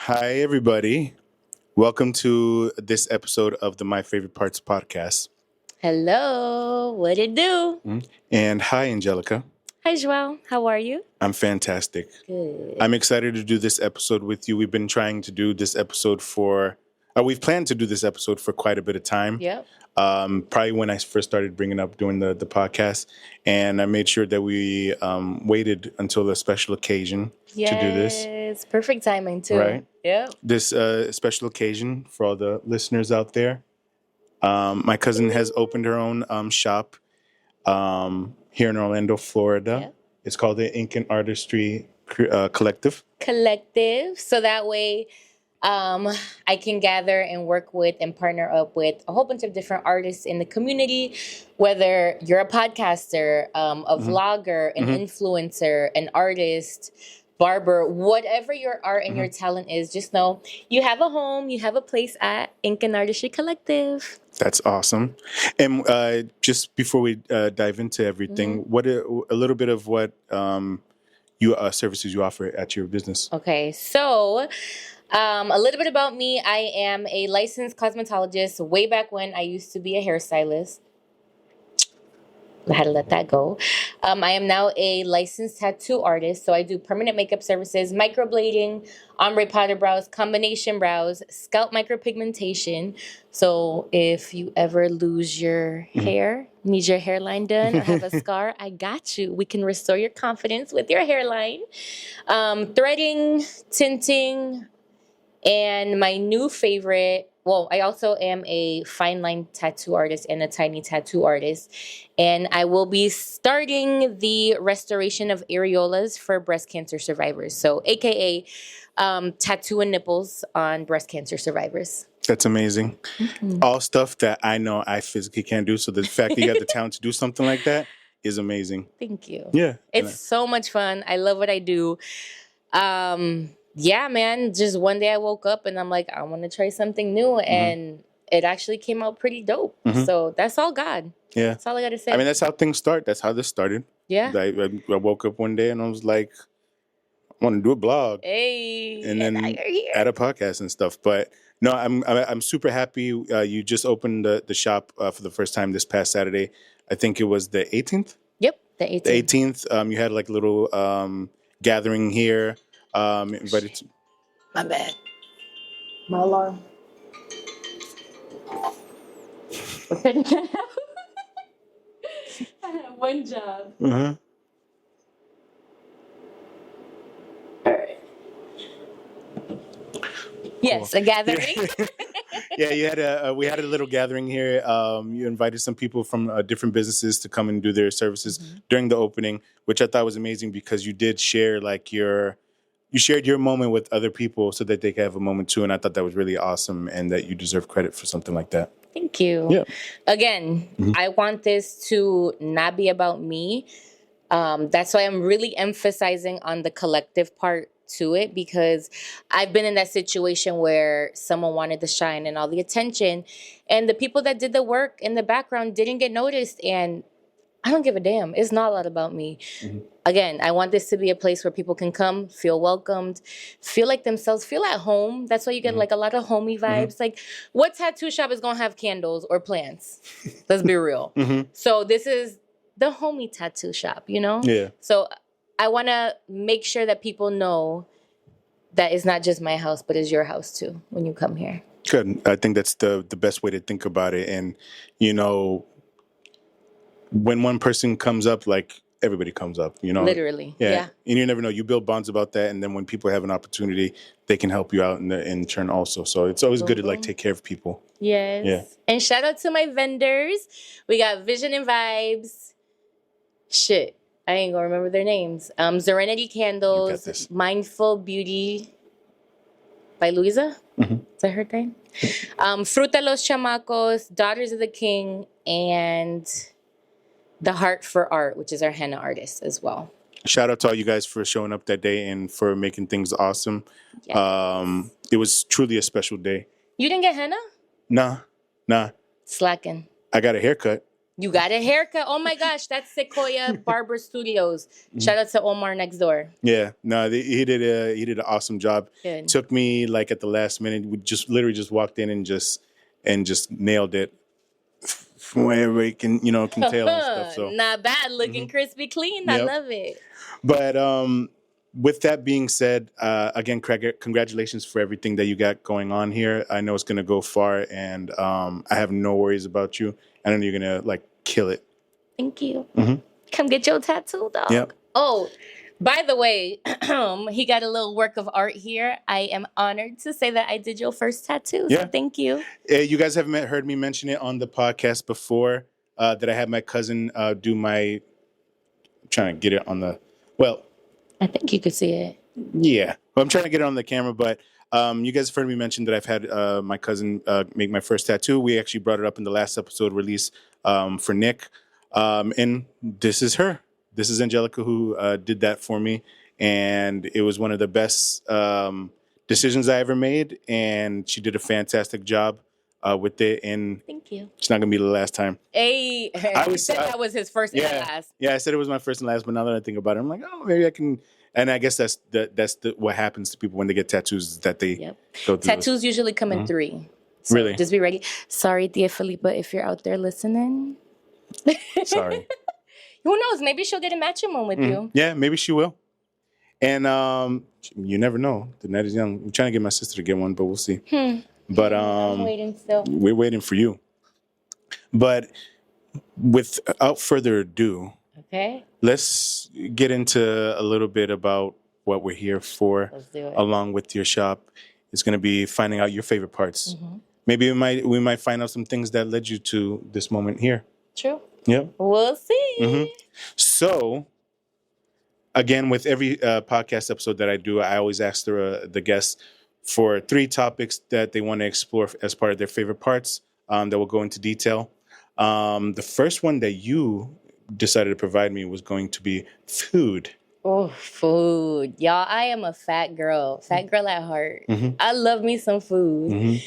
Hi, everybody. Welcome to this episode of the My Favorite Parts podcast. Hello, what it do? And hi, Angelica. Hi, Joelle. How are you? I'm fantastic. Good. I'm excited to do this episode with you. We've been trying to do this episode we've planned to do this episode for quite a bit of time. Yep. Probably when I first started bringing up doing the podcast. And I made sure that we waited until a special occasion to do this. Yes, perfect timing too. Right. Yep. This special occasion for all the listeners out there. My cousin has opened her own shop here in Orlando, Florida. Yep. It's called the Ink Artistry Collective. So that way I can gather and work with and partner up with a whole bunch of different artists in the community, whether you're a podcaster, a vlogger, an influencer, an artist, barber, whatever your art and your talent is, just know you have a home, you have a place at Ink Artistry Collective. That's awesome. And just before we dive into everything, what a little bit of what you services you offer at your business. Okay, so a little bit about me. I am a licensed cosmetologist. Way back when, I used to be a hairstylist. I had to let that go. I am now a licensed tattoo artist. So I do permanent makeup services, microblading, ombre powder brows, combination brows, scalp micropigmentation. So if you ever lose your hair, need your hairline done, or have a scar, I got you. We can restore your confidence with your hairline. Threading, tinting, and my new favorite, I also am a fine line tattoo artist and a tiny tattoo artist. And I will be starting the restoration of areolas for breast cancer survivors. So AKA tattoo and nipples on breast cancer survivors. That's amazing. All stuff that I know I physically can't do. So the fact that you have the talent to do something like that is amazing. Thank you. Yeah. It's so much fun. I love what I do. Yeah, man, just one day I woke up and I'm like, I want to try something new. And it actually came out pretty dope. So that's all God. Yeah. That's all I got to say. I mean, that's how things start. That's how this started. Yeah. I woke up one day and I was like, I want to do a blog. Hey. And then add a podcast and stuff. But no, I'm super happy. You just opened the shop for the first time this past Saturday. I think it was the 18th. Yep, the 18th. The 18th. You had like a little gathering here. Invited to... My bad. My alarm. I have one job. All right. Yes, a gathering. Yeah, we had a little gathering here. You invited some people from different businesses to come and do their services during the opening, which I thought was amazing because you did share you shared your moment with other people so that they could have a moment too. And I thought that was really awesome and that you deserve credit for something like that. Thank you. Yeah. Again, I want this to not be about me. That's why I'm really emphasizing on the collective part to it, because I've been in that situation where someone wanted the shine and all the attention, and the people that did the work in the background didn't get noticed. And I don't give a damn. It's not a lot about me. Again, I want this to be a place where people can come, feel welcomed, feel like themselves, feel at home. That's why you get like a lot of homey vibes. Like, what tattoo shop is going to have candles or plants? Let's be real. So this is the homey tattoo shop, you know? Yeah. So I want to make sure that people know that it's not just my house, but it's your house too when you come here. Good. I think that's the best way to think about it. And, you know, when one person comes up, like everybody comes up, you know? Literally. Yeah. And you never know. You build bonds about that. And then when people have an opportunity, they can help you out in turn also. So it's always good to like take care of people. Yes. Yeah. And shout out to my vendors. We got Vision and Vibes. Shit. I ain't gonna remember their names. Serenity Candles, Mindful Beauty by Luisa. Is that her name? Fruta Los Chamacos, Daughters of the King, and The Heart for Art, which is our henna artist as well. Shout out to all you guys for showing up that day and for making things awesome. Yes. It was truly a special day. You didn't get henna? Nah. Slacking. I got a haircut. You got a haircut. Oh my gosh, that's Sequoia Barber Studios. Shout out to Omar next door. Yeah, no, he did an awesome job. Good. Took me like at the last minute. We just literally just walked in and just nailed it from where everybody can tell and stuff. So not bad, looking crispy clean. I love it. But with that being said, again, Craig, congratulations for everything that you got going on here. I know it's going to go far, and I have no worries about you. I know you're going to like kill it. Thank you. Come get your tattoo, dog. Yep. Oh, by the way, he got a little work of art here. I am honored to say that I did your first tattoo. So thank you. You guys have heard me mention it on the podcast before, that I had my cousin do my... I'm trying to get it on the... Well... I think you could see it. Yeah. Well, I'm trying to get it on the camera, but you guys have heard me mention that I've had my cousin make my first tattoo. We actually brought it up in the last episode release for Nick. And this is her. This is Angelica who did that for me. And it was one of the best decisions I ever made. And she did a fantastic job with it. And thank you. It's not going to be the last time. Hey, I said that was his first and last. Yeah, I said it was my first and last, but now that I think about it, I'm like, oh, maybe I can. And I guess that's what happens to people when they get tattoos, is that they go through tattoos usually come in 3. So really? Just be ready. Sorry, Tia Felipa, if you're out there listening. Sorry. Who knows? Maybe she'll get a matching one with you. Yeah, maybe she will. And you never know. The night is young. I'm trying to get my sister to get one, but we'll see. But I'm waiting still. We're waiting for you. But without further ado, let's get into a little bit about what we're here for. Let's do it. Along with your shop. It's going to be finding out your favorite parts. Maybe we might find out some things that led you to this moment here. True. Yeah. We'll see. So, again, with every podcast episode that I do, I always ask the guests for 3 topics that they want to explore as part of their favorite parts, that will go into detail. The first one that you decided to provide me was going to be food. Oh, food. Y'all, I am a fat girl at heart. I love me some food.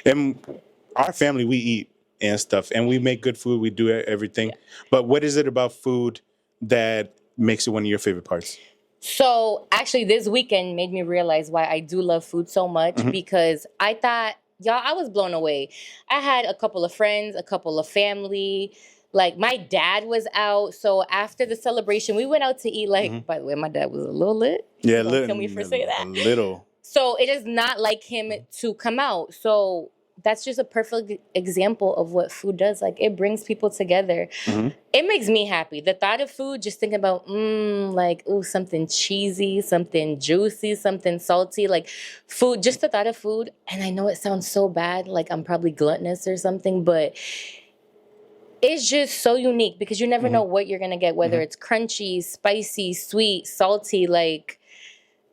And our family, we eat and stuff, and we make good food. We do everything. But what is it about food that makes it one of your favorite parts? So actually this weekend made me realize why I do love food so much, because I thought, y'all, I was blown away. I had a couple of friends, a couple of family. Like, my dad was out. So after the celebration, we went out to eat. Like, by the way, my dad was a little lit. Yeah, little. Can we first say that? A little. So it is not like him to come out. So that's just a perfect example of what food does. Like, it brings people together. It makes me happy. The thought of food, just thinking about, something cheesy, something juicy, something salty, like food, just the thought of food. And I know it sounds so bad, like I'm probably gluttonous or something, but it's just so unique because you never know what you're going to get, whether it's crunchy, spicy, sweet, salty, like...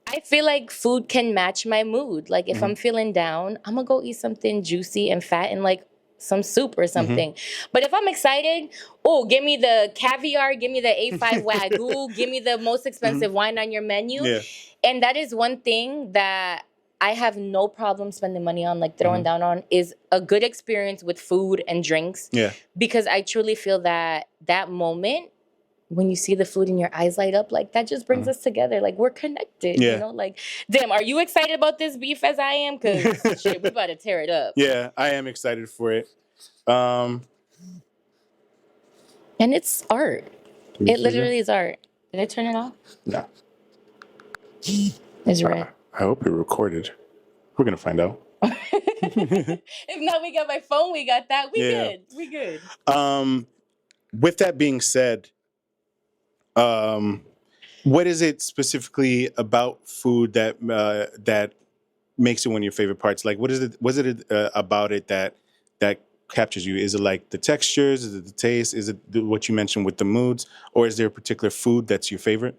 I feel like food can match my mood. Like, if I'm feeling down, I'm going to go eat something juicy and fat and, like, some soup or something. But if I'm excited, give me the caviar, give me the A5 Wagyu, give me the most expensive wine on your menu. Yeah. And that is one thing that I have no problem spending money on, like throwing down on, is a good experience with food and drinks. Yeah. Because I truly feel that that moment, when you see the food and your eyes light up, like, that just brings us together. Like, we're connected, you know? Like, damn, are you excited about this beef as I am? Because, shit, we about to tear it up. Yeah, I am excited for it. And it's art. It literally is art. Did I turn it off? No. It's red. I hope it recorded. We're going to find out. If not, we got my phone. We got that. We good. We good. With that being said... what is it specifically about food that that makes it one of your favorite parts? Like, what is it? Was it about it that captures you? Is it like the textures? Is it the taste? Is it what you mentioned with the moods? Or is there a particular food that's your favorite?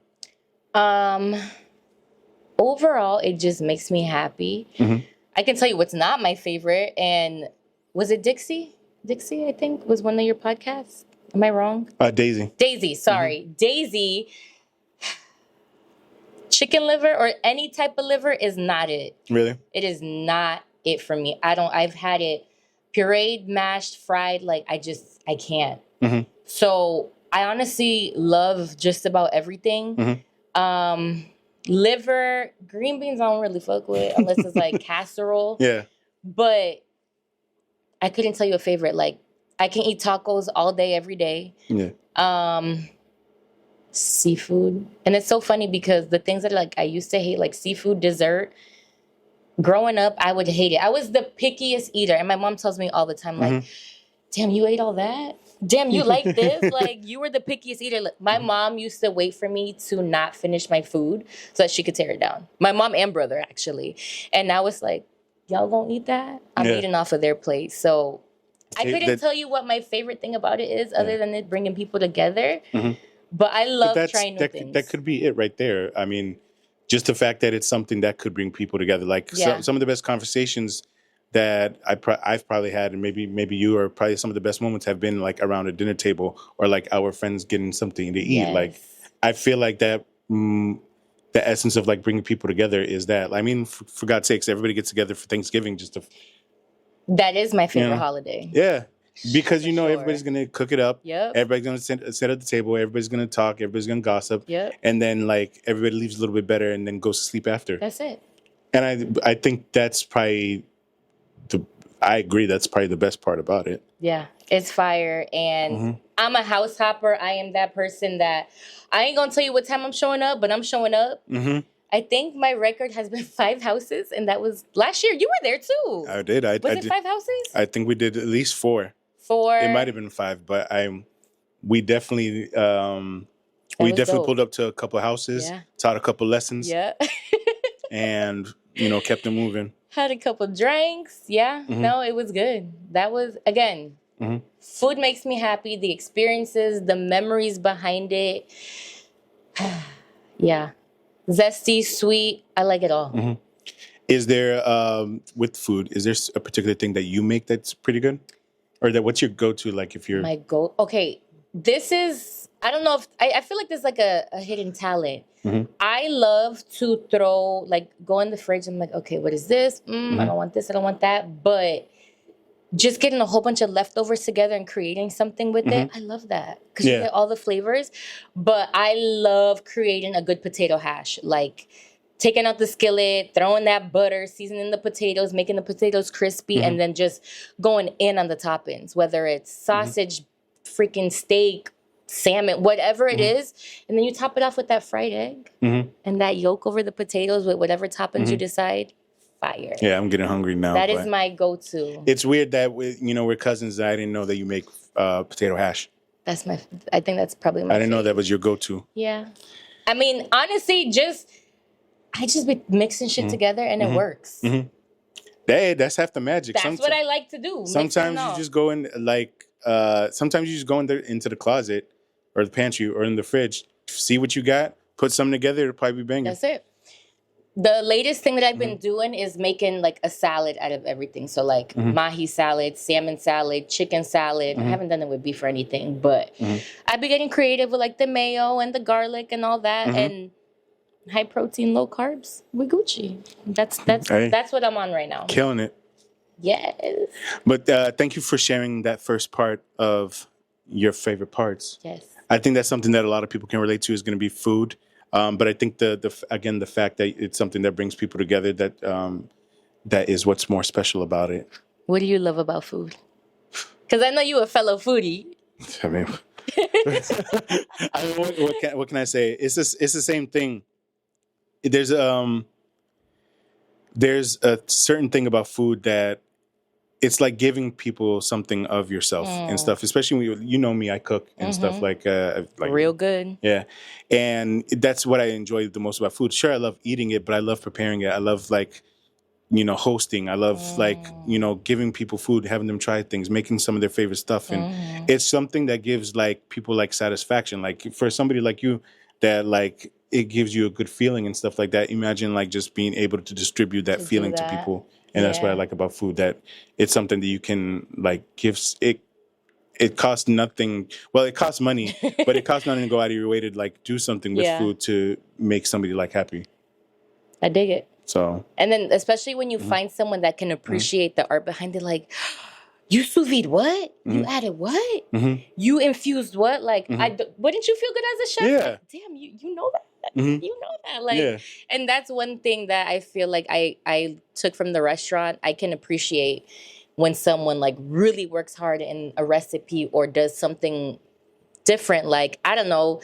Overall, it just makes me happy. I can tell you what's not my favorite. And was it Dixie? Dixie, I think, was one of your podcasts. Am I wrong? Daisy. Daisy, sorry. Daisy, chicken liver or any type of liver is not it. Really? It is not it for me. I've had it pureed, mashed, fried. Like, I can't. Mhm. So I honestly love just about everything. Liver, green beans I don't really fuck with unless it's like casserole. Yeah. But I couldn't tell you a favorite. Like, I can eat tacos all day, every day. Yeah. Seafood. And it's so funny because the things that like I used to hate, like seafood, dessert, growing up, I would hate it. I was the pickiest eater. And my mom tells me all the time, like, damn, you ate all that? Damn, you like this? Like, you were the pickiest eater. Like, my mom used to wait for me to not finish my food so that she could tear it down. My mom and brother, actually. And now it's like, y'all gonna eat that? I'm eating off of their plate. So I couldn't tell you what my favorite thing about it is other than it bringing people together. But I love trying new things. That could be it right there. I mean, just the fact that it's something that could bring people together. Like some of the best conversations that I've probably had, and maybe you, or probably some of the best moments have been like around a dinner table or like our friends getting something to eat. Like, I feel like that the essence of like bringing people together is that. I mean, for God's sakes, everybody gets together for Thanksgiving just to. That is my favorite holiday. Yeah. Because everybody's going to cook it up. Yep. Everybody's going to sit at the table. Everybody's going to talk. Everybody's going to gossip. Yep. And then like everybody leaves a little bit better and then goes to sleep after. That's it. And I think that's probably I agree. That's probably the best part about it. Yeah, it's fire. And I'm a house hopper. I am that person that I ain't going to tell you what time I'm showing up, but I'm showing up. I think my record has been 5 houses, and that was last year. You were there too. I did. Was it 5 houses? I think we did at least 4. 4. It might have been 5, but we definitely pulled up to a couple of houses, taught a couple lessons, and kept them moving. Had a couple drinks. Yeah, no, it was good. That was again. Food makes me happy. The experiences, the memories behind it. Yeah. Zesty, sweet. I like it all. Is there, with food, is there a particular thing that you make that's pretty good? Or what's your go-to, like if you're... Okay, this is, I don't know if, I feel like there's like a hidden talent. I love to go in the fridge and I'm like, okay, what is this? I don't want this, I don't want that. But just getting a whole bunch of leftovers together and creating something with it, I love that. Because you get all the flavors. But I love creating a good potato hash. Like taking out the skillet, throwing that butter, seasoning the potatoes, making the potatoes crispy, and then just going in on the toppings, whether it's sausage, freaking steak, salmon, whatever it is. And then you top it off with that fried egg and that yolk over the potatoes with whatever toppings you decide. Fire. Yeah, I'm getting hungry now. That is my go-to. It's weird that we're cousins. I didn't know that you make potato hash. I think that's probably my I didn't know favorite. that was your go-to. Yeah. I mean, honestly, I just be mixing shit together and it works. Hey, that's half the magic. That's what I like to do. Sometimes you just go in into the closet or the pantry or in the fridge, see what you got, put something together, it'll probably be banging. That's it. The latest thing that I've been doing is making like a salad out of everything. So like mahi salad, salmon salad, chicken salad. I haven't done it with beef or anything, but I've been getting creative with like the mayo and the garlic and all that, and high protein, low carbs with Gucci. That's what I'm on right now. Killing it. Yes. But thank you for sharing that first part of your favorite parts. Yes. I think that's something that a lot of people can relate to is going to be food. But I think the fact that it's something that brings people together, that is what's more special about it. What do you love about food? Because I know you a fellow foodie. I mean, what can I say? It's the same thing. There's a certain thing about food that it's like giving people something of yourself and stuff, especially when you know me, I cook and stuff like real good. Yeah. And that's what I enjoy the most about food. Sure, I love eating it, but I love preparing it. I love hosting. I love giving people food, having them try things, making some of their favorite stuff. And it's something that gives like people like satisfaction. Like for somebody like you that like it gives you a good feeling and stuff like that. Imagine like just being able to distribute that feeling to people. And that's what I like about food, that it's something that you can like give. It costs nothing. Well, it costs money, but it costs nothing to go out of your way to like do something with food to make somebody like happy. I dig it. So, and then especially when you find someone that can appreciate the art behind it, like You sous vide what? You added what? You infused what? Like, wouldn't you feel good as a chef? Yeah. Like, damn, you know that. You know that. Like, and that's one thing that I feel like I took from the restaurant. I can appreciate when someone like really works hard in a recipe or does something different. Like, I don't know,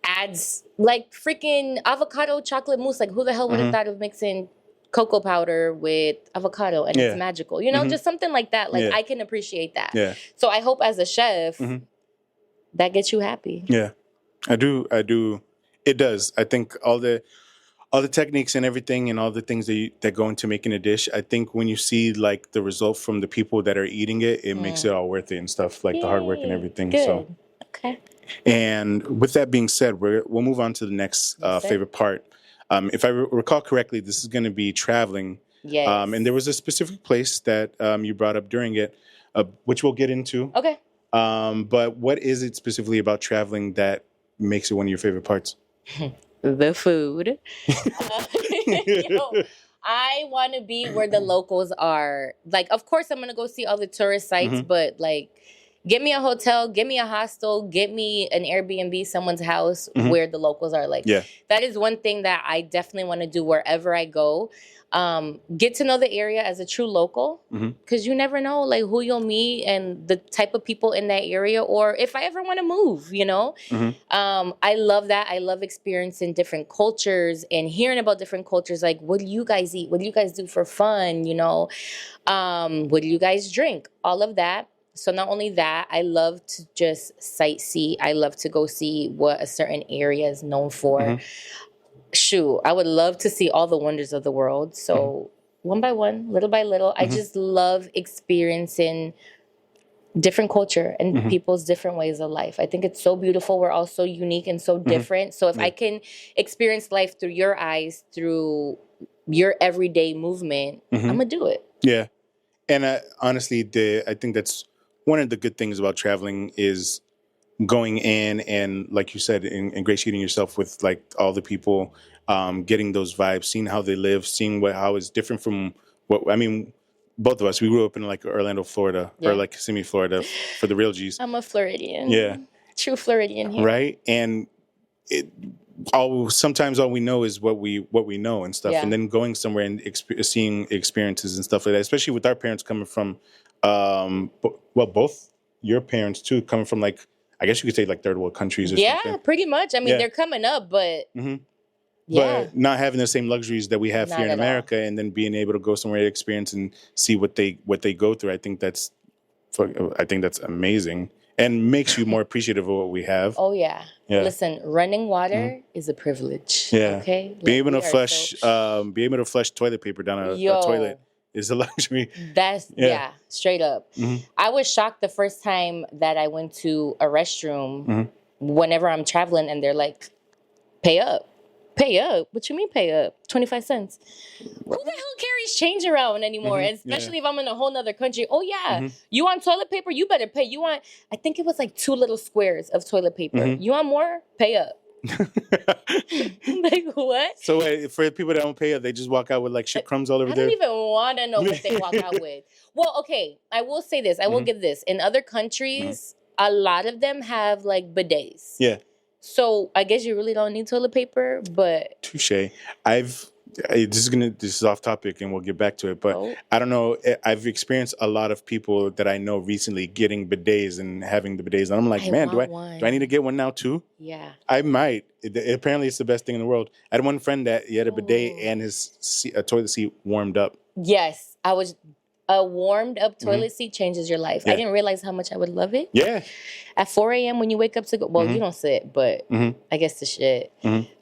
adds like freaking avocado chocolate mousse. Like, who the hell would have thought of mixing cocoa powder with avocado and it's magical, you know, just something like that. Like, I can appreciate that. Yeah. So I hope as a chef that gets you happy. Yeah, I do. It does. I think all the techniques and everything and all the things that go into making a dish, I think when you see like the result from the people that are eating it, it makes it all worth it and stuff, like the hard work and everything. Good. So okay. And with that being said, we'll move on to the next favorite part. If I recall correctly, this is going to be traveling. Yes. And there was a specific place that you brought up during it, which we'll get into. Okay. But what is it specifically about traveling that makes it one of your favorite parts? The food. I want to be where the locals are. Like, of course, I'm going to go see all the tourist sites, but like, get me a hotel, get me a hostel, get me an Airbnb, someone's house where the locals are. Like, that is one thing that I definitely want to do wherever I go. Get to know the area as a true local, because you never know like who you'll meet and the type of people in that area, or if I ever want to move, you know. I love that. I love experiencing different cultures and hearing about different cultures. Like, what do you guys eat? What do you guys do for fun? You know, what do you guys drink? All of that. So not only that, I love to just sightsee. I love to go see what a certain area is known for. Shoot, I would love to see all the wonders of the world. So one by one, little by little, I just love experiencing different culture and people's different ways of life. I think it's so beautiful. We're all so unique and so different. So if I can experience life through your eyes, through your everyday movement, I'm going to do it. Yeah. And honestly, I think that's one of the good things about traveling is going in and, like you said, ingratiating yourself with like all the people, getting those vibes, seeing how they live, seeing how it's different from what, I mean, both of us, we grew up in like Orlando, Florida, or like Kissimmee, Florida for the real G's. I'm a Floridian. Yeah. True Floridian here. Right. And sometimes all we know is what we know and stuff. And then going somewhere and seeing experiences and stuff like that, especially with our parents coming from, both your parents too, coming from like, I guess you could say like third world countries or something. Yeah, pretty much. I mean, they're coming up, but but not having the same luxuries that we have here in America, and then being able to go somewhere to experience and see what they go through. I think that's amazing and makes you more appreciative of what we have. Oh yeah. Listen, running water is a privilege. Yeah. Okay. Being able to flush toilet paper down a toilet is a luxury. That's straight up. I was shocked the first time that I went to a restroom whenever I'm traveling and they're like, pay up. Pay up? What you mean pay up? 25 cents. Who the hell carries change around anymore? Especially if I'm in a whole nother country. Oh yeah. You want toilet paper? You better pay. I think it was like 2 little squares of toilet paper. You want more? Pay up. Like what? So for people that don't pay up, they just walk out with like shit crumbs all over there. I don't even want to know what they walk out with. Well, okay, I will say this. I will give this. In other countries, a lot of them have like bidets. Yeah. So I guess you really don't need toilet paper, but touche. This is off topic and we'll get back to it, but I don't know. I've experienced a lot of people that I know recently getting bidets and having the bidets, and I'm like, man, do I need to get one now too? Yeah, I might. Apparently, it's the best thing in the world. I had one friend that he had a bidet and his toilet seat warmed up. Yes, a warmed up toilet seat changes your life. I didn't realize how much I would love it. Yeah. At 4 a.m. when you wake up to go, well, you don't sit, but I guess the shit.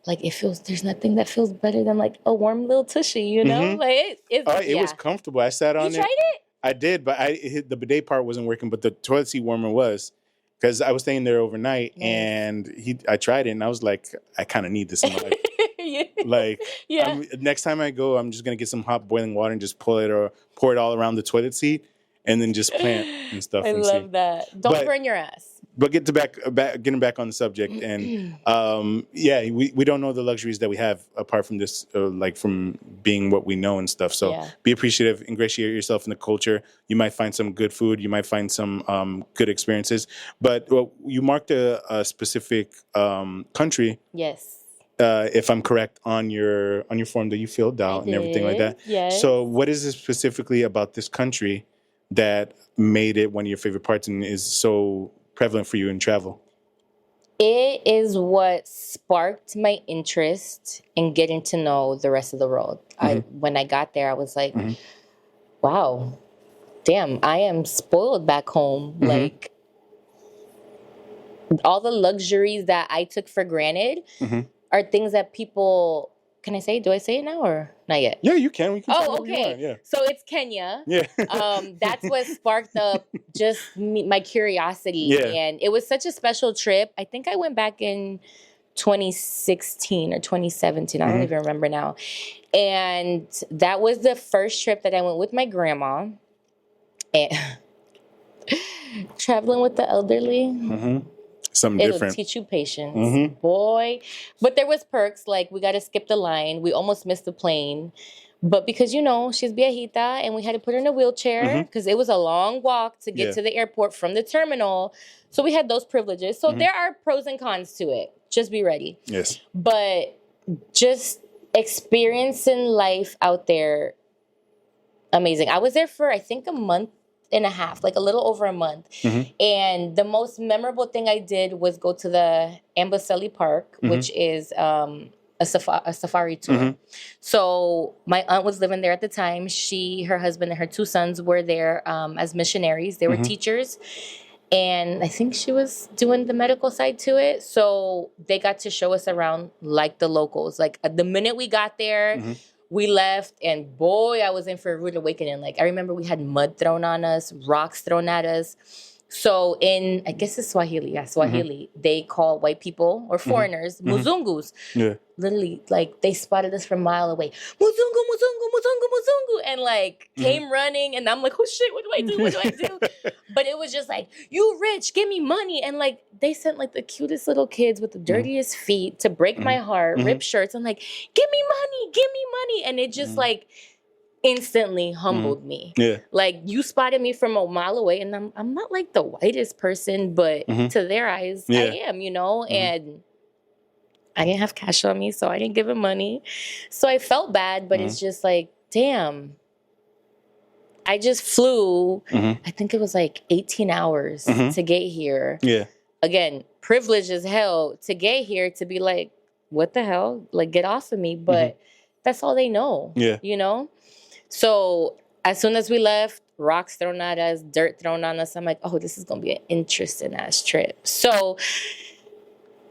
Like there's nothing that feels better than like a warm little tushy, you know? Like it was comfortable. I sat on it. You tried it? I did, but the bidet part wasn't working, but the toilet seat warmer was. Because I was staying there overnight and I tried it and I was like, I kind of need this in my life. Like, next time I go, I'm just going to get some hot boiling water and just pour it all around the toilet seat and then just plant and stuff. I love that. Don't burn your ass. But getting back on the subject, and we don't know the luxuries that we have apart from this, like from being what we know and stuff. So be appreciative, ingratiate yourself in the culture. You might find some good food, you might find some good experiences. But you marked a specific country. Yes. If I'm correct, on your form that you filled out and everything like that. Yes. So what is it specifically about this country that made it one of your favorite parts and is so prevalent for you in travel? It is what sparked my interest in getting to know the rest of the world. When I got there, I was like, wow, damn, I am spoiled back home. Like, all the luxuries that I took for granted are things that people... Can I say? Do I say it now or not yet? Yeah, you can. We can. Oh, okay. Yeah. So it's Kenya. Yeah. That's what sparked up just my curiosity. Yeah. And it was such a special trip. I think I went back in 2016 or 2017. I don't even remember now. And that was the first trip that I went with my grandma. And traveling with the elderly. Something It'll different. teach you patience, boy. But there was perks, like we got to skip the line. We almost missed the plane. But because, you know, she's viejita and we had to put her in a wheelchair because it was a long walk to get to the airport from the terminal. So we had those privileges. So there are pros and cons to it. Just be ready. Yes. But just experiencing life out there, amazing. I was there for, I think, a month and a half, like a little over a month. And the most memorable thing I did was go to the Amboseli Park, which is a safari tour. So my aunt was living there at the time. She, her husband, and her two sons were there as missionaries. They were teachers. And I think she was doing the medical side to it. So they got to show us around like the locals. Like the minute we got there, we left, and boy, I was in for a rude awakening. Like, I remember we had mud thrown on us, rocks thrown at us. So in, I guess it's Swahili, they call white people or foreigners Muzungus. Yeah. Literally, like, they spotted us from a mile away. Muzungu, Muzungu, Muzungu, Muzungu. And, like, came running, and I'm like, oh, shit, what do I do? What do I do? But it was just like, you rich, give me money. And, like, they sent, like, the cutest little kids with the dirtiest feet to break my heart, rip shirts. I'm like, give me money, give me money. And it just, like, instantly humbled me. Yeah. Like, you spotted me from a mile away, and I'm not, like, the whitest person, but to their eyes, I am, you know? And I didn't have cash on me, so I didn't give him money. So I felt bad, but it's just like, damn. I just flew, I think it was like 18 hours to get here. Yeah. Again, privileged as hell to get here, to be like, what the hell? Like, get off of me. But that's all they know, you know? So as soon as we left, rocks thrown at us, dirt thrown on us, I'm like, oh, this is going to be an interesting ass trip. So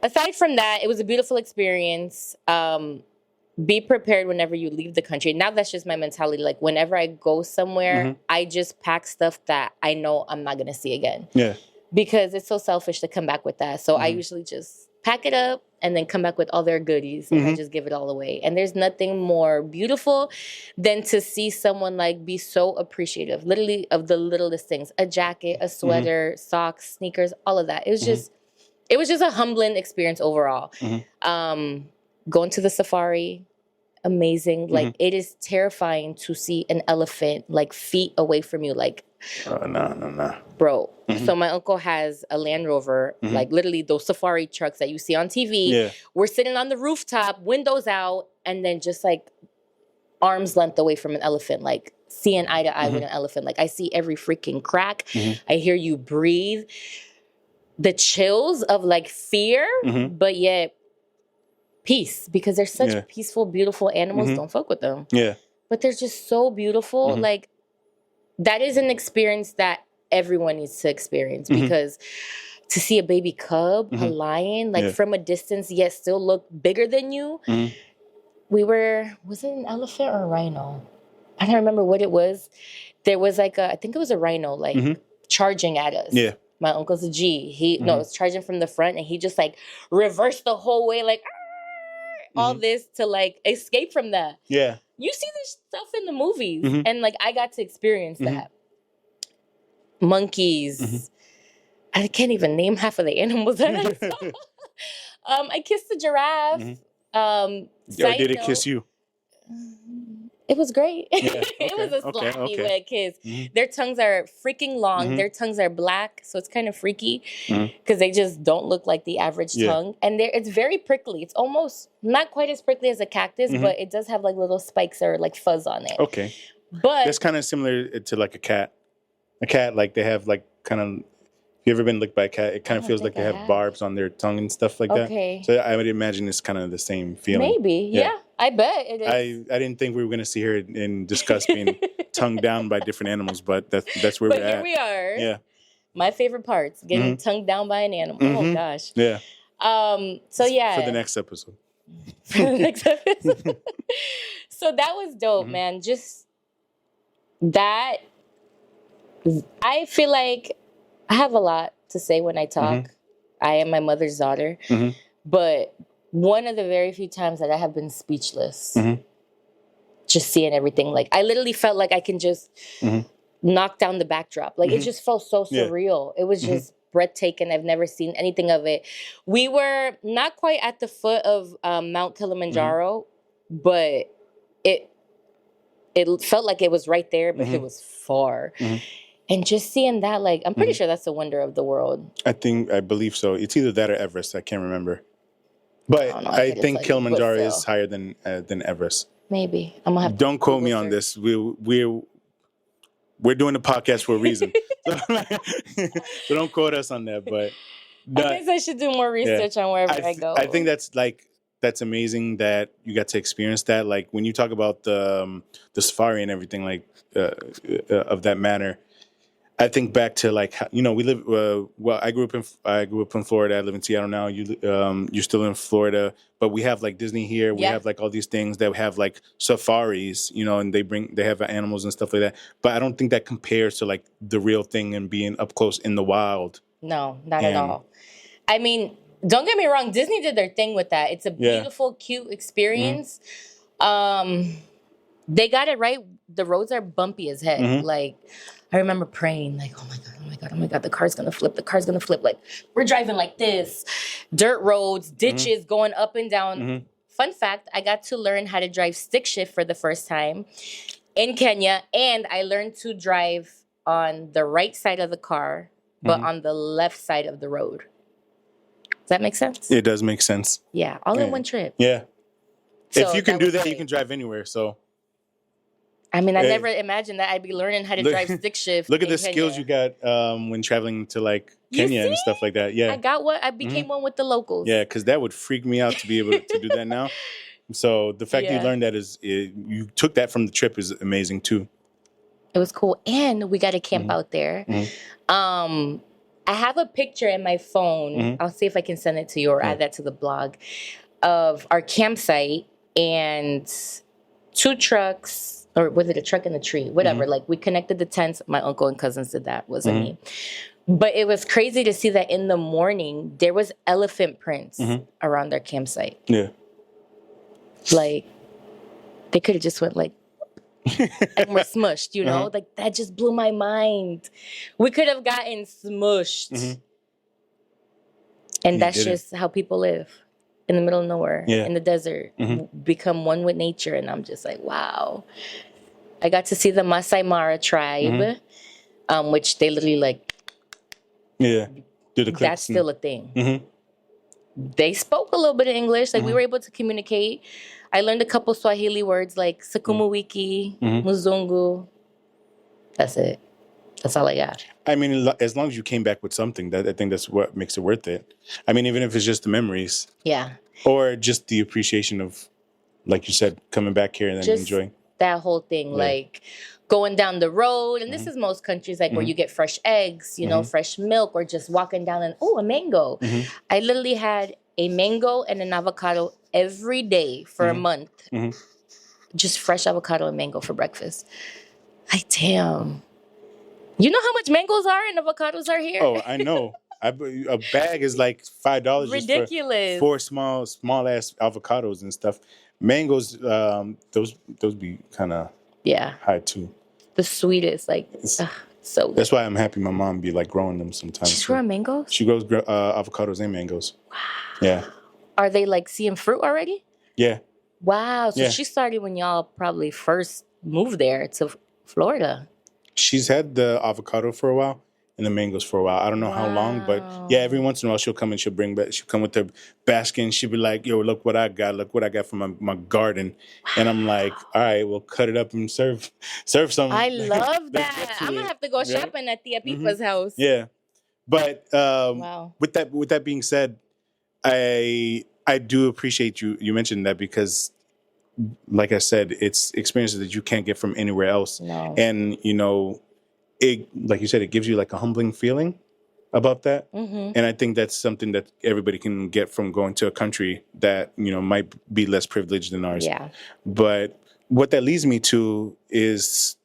aside from that, it was a beautiful experience. Be prepared whenever you leave the country. Now that's just my mentality. Like, whenever I go somewhere, I just pack stuff that I know I'm not going to see again. Yeah. Because it's so selfish to come back with that. So I usually just pack it up and then come back with all their goodies and I just give it all away. And there's nothing more beautiful than to see someone, like, be so appreciative, literally, of the littlest things. A jacket, a sweater, socks, sneakers, all of that. It was just... It was just a humbling experience overall. Going to the safari, amazing. Like, it is terrifying to see an elephant, like, feet away from you. Like, no. Bro. So my uncle has a Land Rover, like, literally those safari trucks that you see on TV. Yeah. We're sitting on the rooftop, windows out, and then just, like, arm's length away from an elephant, like, seeing eye to eye with an elephant. Like, I see every freaking crack. I hear you breathe. The chills of, like, fear, but yet peace, because they're such peaceful, beautiful animals. Don't fuck with them. Yeah. But they're just so beautiful. Like, that is an experience that everyone needs to experience, because to see a baby cub, a lion, like, from a distance, yet still look bigger than you. Was it an elephant or a rhino? I don't remember what it was. There was, like, I think it was a rhino, like, charging at us. Yeah. My uncle's a G. He was charging from the front, and he just, like, reversed the whole way, like, all this to, like, escape from that. Yeah. You see this stuff in the movies, and, like, I got to experience that. Monkeys, I can't even name half of the animals that I saw. I kissed the giraffe. Or did it kiss you? It was great. Yeah, okay, It was a slappy wet kiss. Their tongues are freaking long. Their tongues are black, so it's kind of freaky because they just don't look like the average tongue. And it's very prickly. It's almost not quite as prickly as a cactus, but it does have like little spikes or like fuzz on it. Okay. But that's kind of similar to like a cat. A cat, like they have like kind of. If you ever been licked by a cat, it kind of feels like they have barbs on their tongue and stuff like that. So I would imagine it's kind of the same feeling. Maybe, yeah. I bet it is. I didn't think we were going to see her and discuss being tongued down by different animals, but that's where we're at. But here we are. Yeah. My favorite parts, getting tongued down by an animal. Oh gosh. Yeah. So yeah. For the next episode. For the next episode. So that was dope, man. Just that. I feel like I have a lot to say when I talk. I am my mother's daughter. But one of the very few times that I have been speechless, just seeing everything. Like, I literally felt like I can just knock down the backdrop. Like, it just felt so surreal. It was just breathtaking. I've never seen anything of it. We were not quite at the foot of Mount Kilimanjaro, but it felt like it was right there, but it was far. And just seeing that, like, I'm pretty sure that's the wonder of the world. I believe so. It's either that or Everest. I can't remember. But I think Kilimanjaro is higher than Everest. Maybe. I'm gonna have to Don't quote me on this. We're doing a podcast for a reason. So don't quote us on that. But I guess I should do more research on wherever I go. I think that's amazing that you got to experience that. Like when you talk about the safari and everything like of that manner. I think back to like we live. Well, I grew up in Florida. I live in Seattle now. You're still in Florida, but we have like Disney here. We have like all these things that have like safaris, and they have animals and stuff like that. But I don't think that compares to like the real thing and being up close in the wild. No, not at all. I mean, don't get me wrong. Disney did their thing with that. It's a beautiful, cute experience. They got it right. The roads are bumpy as heck. Like. I remember praying, like, oh my God, the car's gonna flip. Like, we're driving like this. Dirt roads, ditches going up and down. Fun fact, I got to learn how to drive stick shift for the first time in Kenya. And I learned to drive on the right side of the car, but on the left side of the road. Does that make sense? It does make sense. Yeah, all in one trip. Yeah. So if you can do that, you can drive anywhere, so... I mean, I never imagined that I'd be learning how to drive stick shift. Look at the skills you got when traveling to like Kenya and stuff like that. Yeah, I got what I became one with the locals. Yeah, because that would freak me out to be able to do that now. So the fact that you learned that you took that from the trip is amazing too. It was cool, and we got to camp out there. I have a picture in my phone. I'll see if I can send it to you or add that to the blog of our campsite and 2 trucks. Or was it a truck and a tree? Whatever. Like, we connected the tents. My uncle and cousins did that. Wasn't me. But it was crazy to see that in the morning, there was elephant prints around our campsite. Yeah. Like, they could have just went like, and were smushed, Like, that just blew my mind. We could have gotten smushed. And that's just how people live. In the middle of nowhere, in the desert, become one with nature. And I'm just like, wow. I got to see the Masai Mara tribe, which they literally like... Yeah, do the clicks. That's still a thing. They spoke a little bit of English. Like, we were able to communicate. I learned a couple Swahili words like Sukumawiki, Muzungu. That's it. That's all I got. I mean, as long as you came back with something, I think that's what makes it worth it. I mean, even if it's just the memories. Yeah. Or just the appreciation of, like you said, coming back here and then just enjoying. That whole thing, like going down the road. And this is most countries, like where you get fresh eggs, fresh milk, or just walking down and, a mango. I literally had a mango and an avocado every day for a month. Just fresh avocado and mango for breakfast. Like, damn. You know how much mangoes are and avocados are here? Oh, I know. A bag is like $5. Ridiculous. Just for 4 small ass avocados and stuff. Mangoes, those be kind of high too. The sweetest, like So good. That's why I'm happy my mom be like growing them sometimes. She's growing mangoes? She grows avocados and mangoes. Wow. Yeah. Are they like seeing fruit already? Yeah. Wow. So Yeah. she started when y'all probably first moved there to Florida. She's had the avocado for a while and the mangoes for a while. I don't know how long, but yeah, every once in a while she'll come and she'll bring back. She'll come with her basket and she'll be like, "Yo, look what I got! Look what I got from my garden." And I'm like, "All right, we'll cut it up and serve some." I love that. I'm gonna have to go shopping at Tia Pipa's house. Yeah, but Wow. with that being said, I do appreciate you mentioned that because, like I said, it's experiences that you can't get from anywhere else. No. And it, like you said, it gives you like a humbling feeling about that. Mm-hmm. And I think that's something that everybody can get from going to a country that might be less privileged than ours. Yeah. But what that leads me to is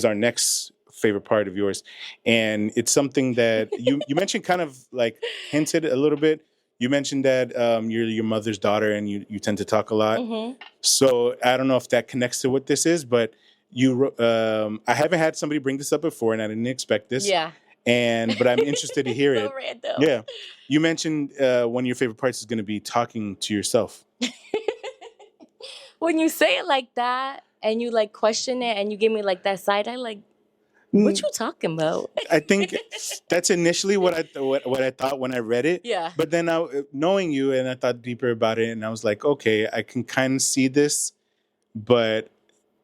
our next favorite part of yours, and it's something that you mentioned, kind of like hinted a little bit. You mentioned that you're your mother's daughter and you tend to talk a lot. Mm-hmm. So I don't know if that connects to what this is, but I haven't had somebody bring this up before, and I didn't expect this. Yeah. But I'm interested to hear so it. Random. Yeah. You mentioned one of your favorite parts is going to be talking to yourself. When you say it like that and you like question it and you give me like that side eye, like, what you talking about? I think that's initially what I thought when I read it. Yeah. But then knowing you, and I thought deeper about it, and I was like, okay, I can kind of see this, but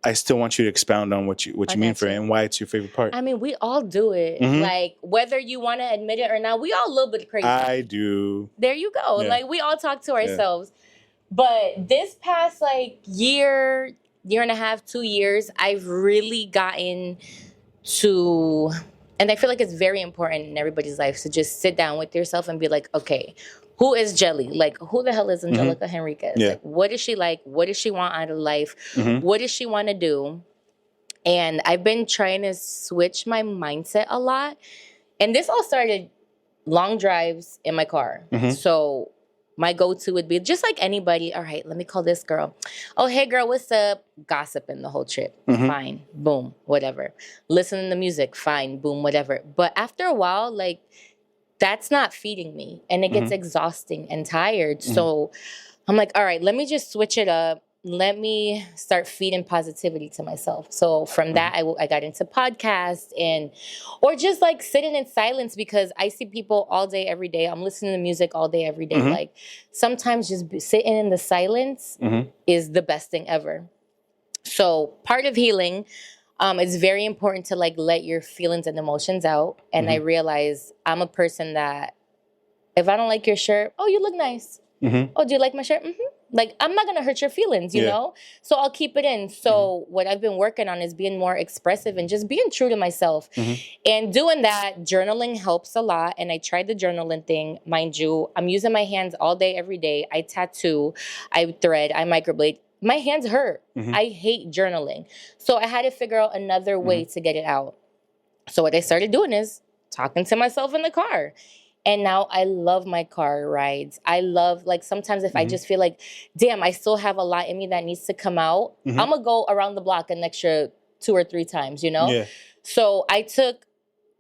I still want you to expound on what you mean for it and why it's your favorite part. I mean, we all do it. Mm-hmm. Like, whether you want to admit it or not, we all a little bit crazy. I do. There you go. Yeah. Like, we all talk to ourselves. Yeah. But this past, like, year and a half, 2 years, I've really gotten to, and I feel like it's very important in everybody's life to just sit down with yourself and be like, okay, who is Jelly? Like, who the hell is Angelica Henriquez? Yeah. Like, what is she like? What does she want out of life? Mm-hmm. What does she want to do? And I've been trying to switch my mindset a lot. And this all started long drives in my car. Mm-hmm. So my go-to would be just like anybody. All right, let me call this girl. Oh, hey, girl, what's up? Gossiping the whole trip. Mm-hmm. Fine. Boom. Whatever. Listening to music. Fine. Boom. Whatever. But after a while, like, that's not feeding me. And it gets exhausting and tired. Mm-hmm. So I'm like, all right, let me just switch it up. Let me start feeding positivity to myself. So from that, I got into podcasts or just like sitting in silence, because I see people all day, every day. I'm listening to music all day, every day. Mm-hmm. Like, sometimes just sitting in the silence is the best thing ever. So part of healing, it's very important to like let your feelings and emotions out. And I realize I'm a person that if I don't like your shirt, oh, you look nice. Mm-hmm. Oh, do you like my shirt? Mm-hmm. Like, I'm not going to hurt your feelings, you know? So I'll keep it in. So what I've been working on is being more expressive and just being true to myself. Mm-hmm. And doing that, journaling helps a lot. And I tried the journaling thing. Mind you, I'm using my hands all day, every day. I tattoo, I thread, I microblade. My hands hurt. Mm-hmm. I hate journaling. So I had to figure out another way to get it out. So what I started doing is talking to myself in the car. And now I love my car rides. I love, like, sometimes if I just feel like, damn, I still have a lot in me that needs to come out, I'm going to go around the block an extra 2 or 3 times, you know? Yeah. So I took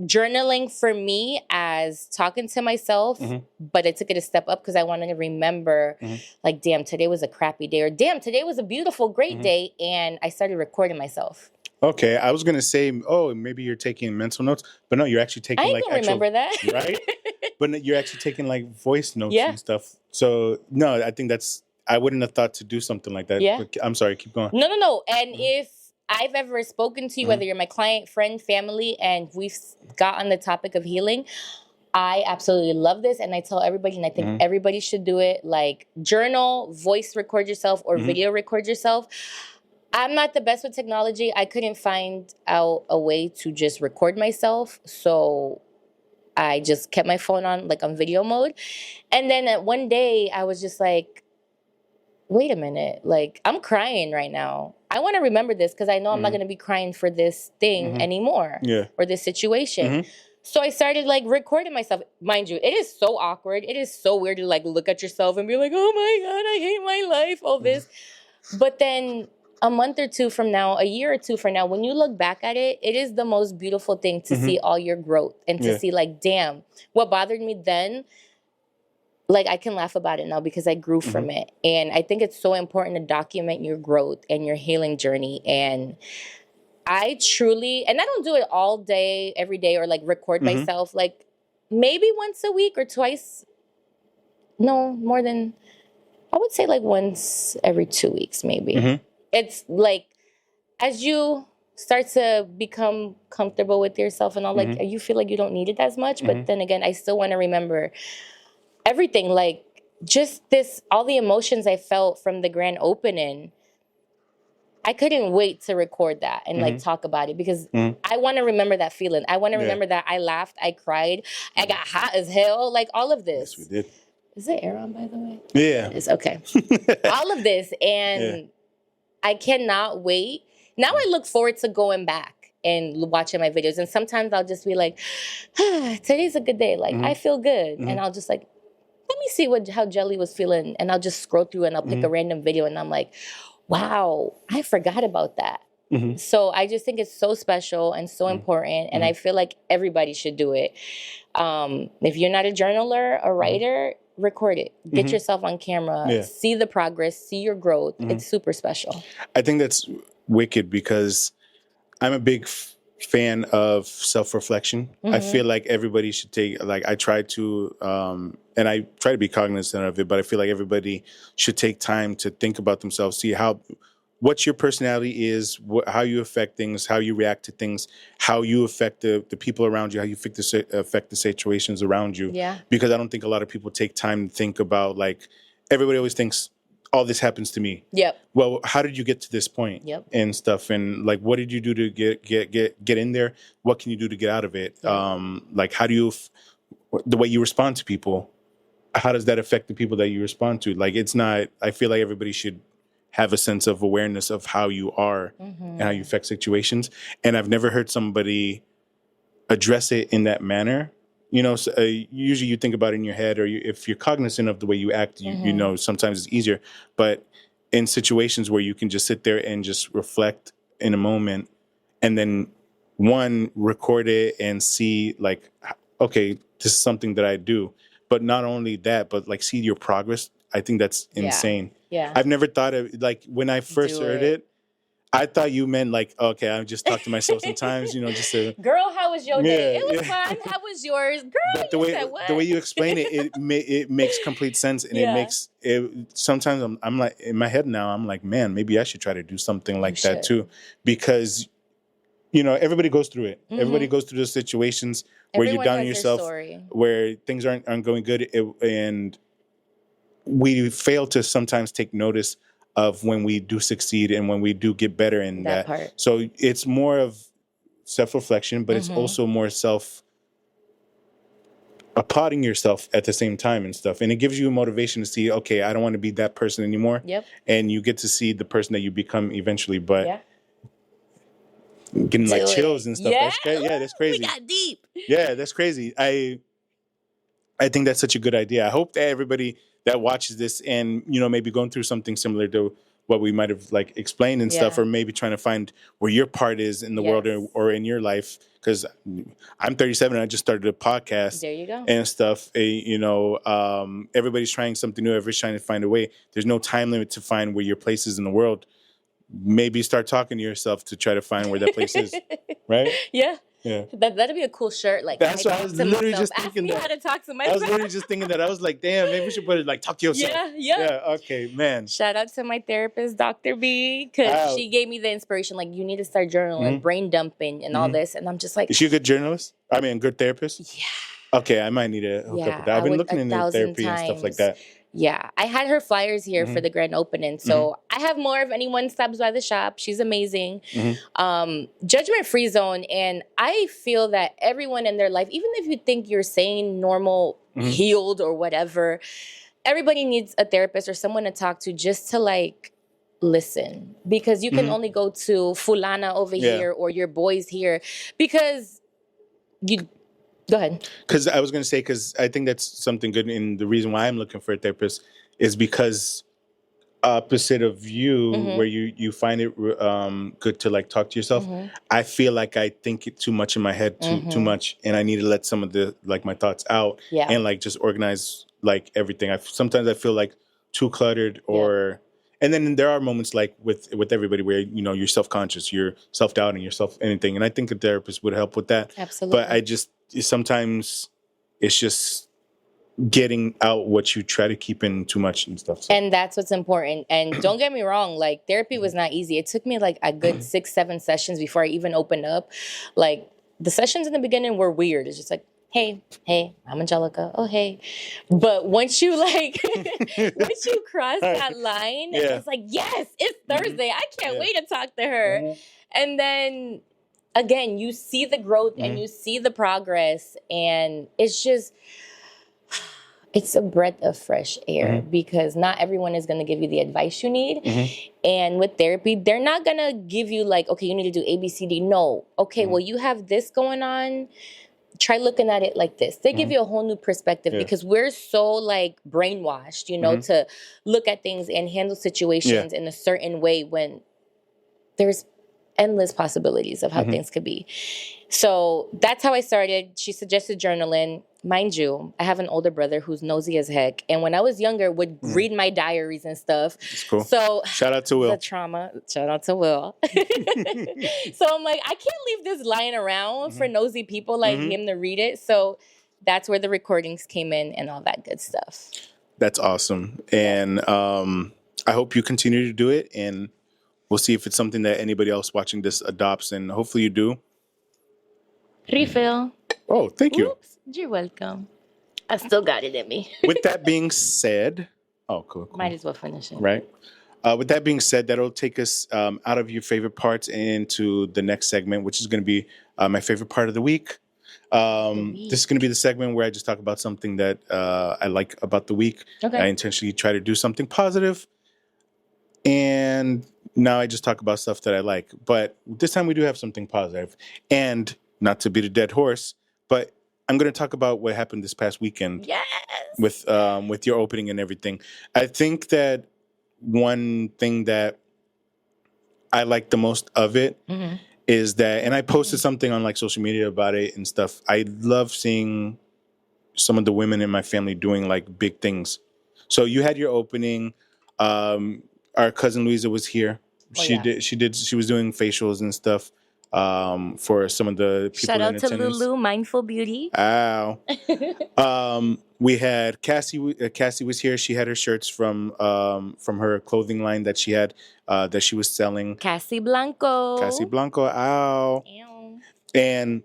journaling for me as talking to myself, but I took it a step up because I wanted to remember, like, damn, today was a crappy day, or damn, today was a beautiful, great day. And I started recording myself. Okay, I was going to say, oh, maybe you're taking mental notes, but no, you're actually taking I don't remember that. Right? But you're actually taking like voice notes and stuff. So no, I think I wouldn't have thought to do something like that. Yeah. I'm sorry, keep going. No. And if I've ever spoken to you, whether you're my client, friend, family, and we've got on the topic of healing, I absolutely love this. And I tell everybody, and I think everybody should do it, like journal, voice record yourself, or video record yourself. I'm not the best with technology. I couldn't find out a way to just record myself. So I just kept my phone on video mode. And then one day I was just like, wait a minute, like, I'm crying right now. I want to remember this because I know I'm not going to be crying for this thing anymore or this situation. So I started like recording myself. Mind you, it is so awkward. It is so weird to like look at yourself and be like, oh my God, I hate my life, all this. But then a month or two from now, a year or two from now, when you look back at it, it is the most beautiful thing to see all your growth and to see like, damn, what bothered me then, like I can laugh about it now because I grew from it. And I think it's so important to document your growth and your healing journey. And I truly, and I don't do it all day, every day, or like record myself, like maybe once a week or twice. No, more than, I would say like once every 2 weeks, maybe. It's like, as you start to become comfortable with yourself and all, like you feel like you don't need it as much. But then again, I still want to remember everything, like just this, all the emotions I felt from the grand opening. I couldn't wait to record that and like talk about it because I want to remember that feeling. I want to remember that I laughed, I cried, I got hot as hell, like all of this. Yes, we did. Is the air on, by the way? Yeah. It's okay. All of this. And I cannot wait. Now I look forward to going back and watching my videos. And sometimes I'll just be like, today's a good day. Like, I feel good. And I'll just like, let me see how Jelly was feeling. And I'll just scroll through and I'll pick a random video. And I'm like, wow, I forgot about that. So I just think it's so special and so important. And I feel like everybody should do it. If you're not a journaler, a writer, record it. Get yourself on camera. See the progress. See your growth. It's super special. I think that's wicked because I'm a big fan of self-reflection. I feel like everybody should take, like I try to, and I try to be cognizant of it, but I feel like everybody should take time to think about themselves, see what your personality is, how you affect things, how you react to things, how you affect the people around you, how you affect the situations around you. Yeah. Because I don't think a lot of people take time to think about, like, everybody always thinks, all this happens to me. Yep. Well, how did you get to this point? Yep. And stuff, and like, what did you do to get in there? What can you do to get out of it? Like, how do you, the way you respond to people, how does that affect the people that you respond to? Like, it's not, I feel like everybody should have a sense of awareness of how you are and how you affect situations. And I've never heard somebody address it in that manner. You know, so, usually you think about it in your head, or if you're cognizant of the way you act, you know, sometimes it's easier. But in situations where you can just sit there and just reflect in a moment, and then record it and see, like, okay, this is something that I do. But not only that, but like see your progress. I think that's insane. Yeah. I've never thought of, like, when I first heard it, I thought you meant like, okay, I just talk to myself sometimes, you know, just to. Girl, how was your day? It was fun. How was yours? Girl, but the way you explain it, it makes complete sense, and it makes it. Sometimes I'm like, in my head now, I'm like, man, maybe I should try to do something like that too, because, you know, everybody goes through it. Everybody goes through those situations where you're down on yourself, where things aren't going good, and we fail to sometimes take notice of when we do succeed and when we do get better in that part. So it's more of self-reflection, but it's also more applauding yourself at the same time and stuff. And it gives you a motivation to see, okay, I don't want to be that person anymore. Yep. And you get to see the person that you become eventually. But getting like chills and stuff. Yeah. That's crazy. We got deep. Yeah, that's crazy. I think that's such a good idea. I hope that everybody that watches this and, you know, maybe going through something similar to what we might have like explained and stuff, or maybe trying to find where your part is in the world or in your life. Because I'm 37 and I just started a podcast. There you go. And stuff. You know, everybody's trying something new. Everybody's trying to find a way. There's no time limit to find where your place is in the world. Maybe start talking to yourself to try to find where that place is. Right? Yeah. Yeah. That'd be a cool shirt. Like, that's what I was literally just thinking. Ask me how to talk to myself. I was literally just thinking that. I was like, damn, maybe we should put it like, talk to yourself. Yeah. Okay, man. Shout out to my therapist, Dr. B, because she gave me the inspiration. Like, you need to start journaling, brain dumping, and all this. And I'm just like, is she a good journalist? I mean, a good therapist? Yeah. Okay, I might need to hook up with that. I've been looking into therapy and stuff like that. Yeah, I had her flyers here for the grand opening. So I have more if anyone stops by the shop. She's amazing. Judgment-free zone. And I feel that everyone in their life, even if you think you're sane, normal, healed, or whatever, everybody needs a therapist or someone to talk to just to, like, listen. Because you can only go to fulana over here or your boys here because you... Go ahead. Because I was going to say, because I think that's something good. And the reason why I'm looking for a therapist is because opposite of you, Mm-hmm. where you find it good to like talk to yourself. Mm-hmm. I feel like I think it too much in my head, too Mm-hmm. much, and I need to let some of the like my thoughts out Yeah. and like just organize like everything. Sometimes I feel like too cluttered, or and then there are moments like with everybody where you're self-conscious, you're self-doubting, yourself anything, and I think a therapist would help with that. Absolutely. But I just sometimes it's just getting out what you try to keep in too much and stuff. So. And that's what's important. And don't get me wrong, like therapy was not easy. It took me like a good 6-7 sessions before I even opened up. Like the sessions in the beginning were weird. It's just like, hey, I'm Angelica. Oh, hey. But once you like, once you cross that line, it's like, yes, it's Thursday. I can't wait to talk to her. And then again, you see the growth and you see the progress, and it's just, it's a breath of fresh air because not everyone is going to give you the advice you need. And with therapy, they're not going to give you like, okay, you need to do A, B, C, D. No. Okay, well, you have this going on. Try looking at it like this. They give you a whole new perspective because we're so like brainwashed, to look at things and handle situations in a certain way when there's endless possibilities of how things could be. So that's how I started. She suggested journaling. Mind you, I have an older brother who's nosy as heck. And when I was younger, would read my diaries and stuff. That's cool. So shout out to Will. The trauma. Shout out to Will. So I'm like, I can't leave this lying around for nosy people like him to read it. So that's where the recordings came in and all that good stuff. That's awesome. And I hope you continue to do it. And we'll see if it's something that anybody else watching this adopts. And hopefully you do. Refill. Oh, thank you. Oops, you're welcome. I still got it in me. With that being said, cool. Might as well finish it. Right. With that being said, that'll take us out of your favorite parts and into the next segment, which is going to be my favorite part of the week. This is going to be the segment where I just talk about something that I like about the week. Okay. I intentionally try to do something positive. And now I just talk about stuff that I like. But this time we do have something positive. And not to beat a dead horse, but I'm going to talk about what happened this past weekend. Yes. With your opening and everything. I think that one thing that I like the most of it is that, and I posted something on like social media about it and stuff. I love seeing some of the women in my family doing like big things. So you had your opening. Our cousin Louisa was here. She was doing facials and stuff for some of the people. Shout out in to attendance. Lulu, Mindful Beauty. Ow. We had Cassie. Cassie was here. She had her shirts from her clothing line that she had that she was selling. Cassie Blanco. Ow. And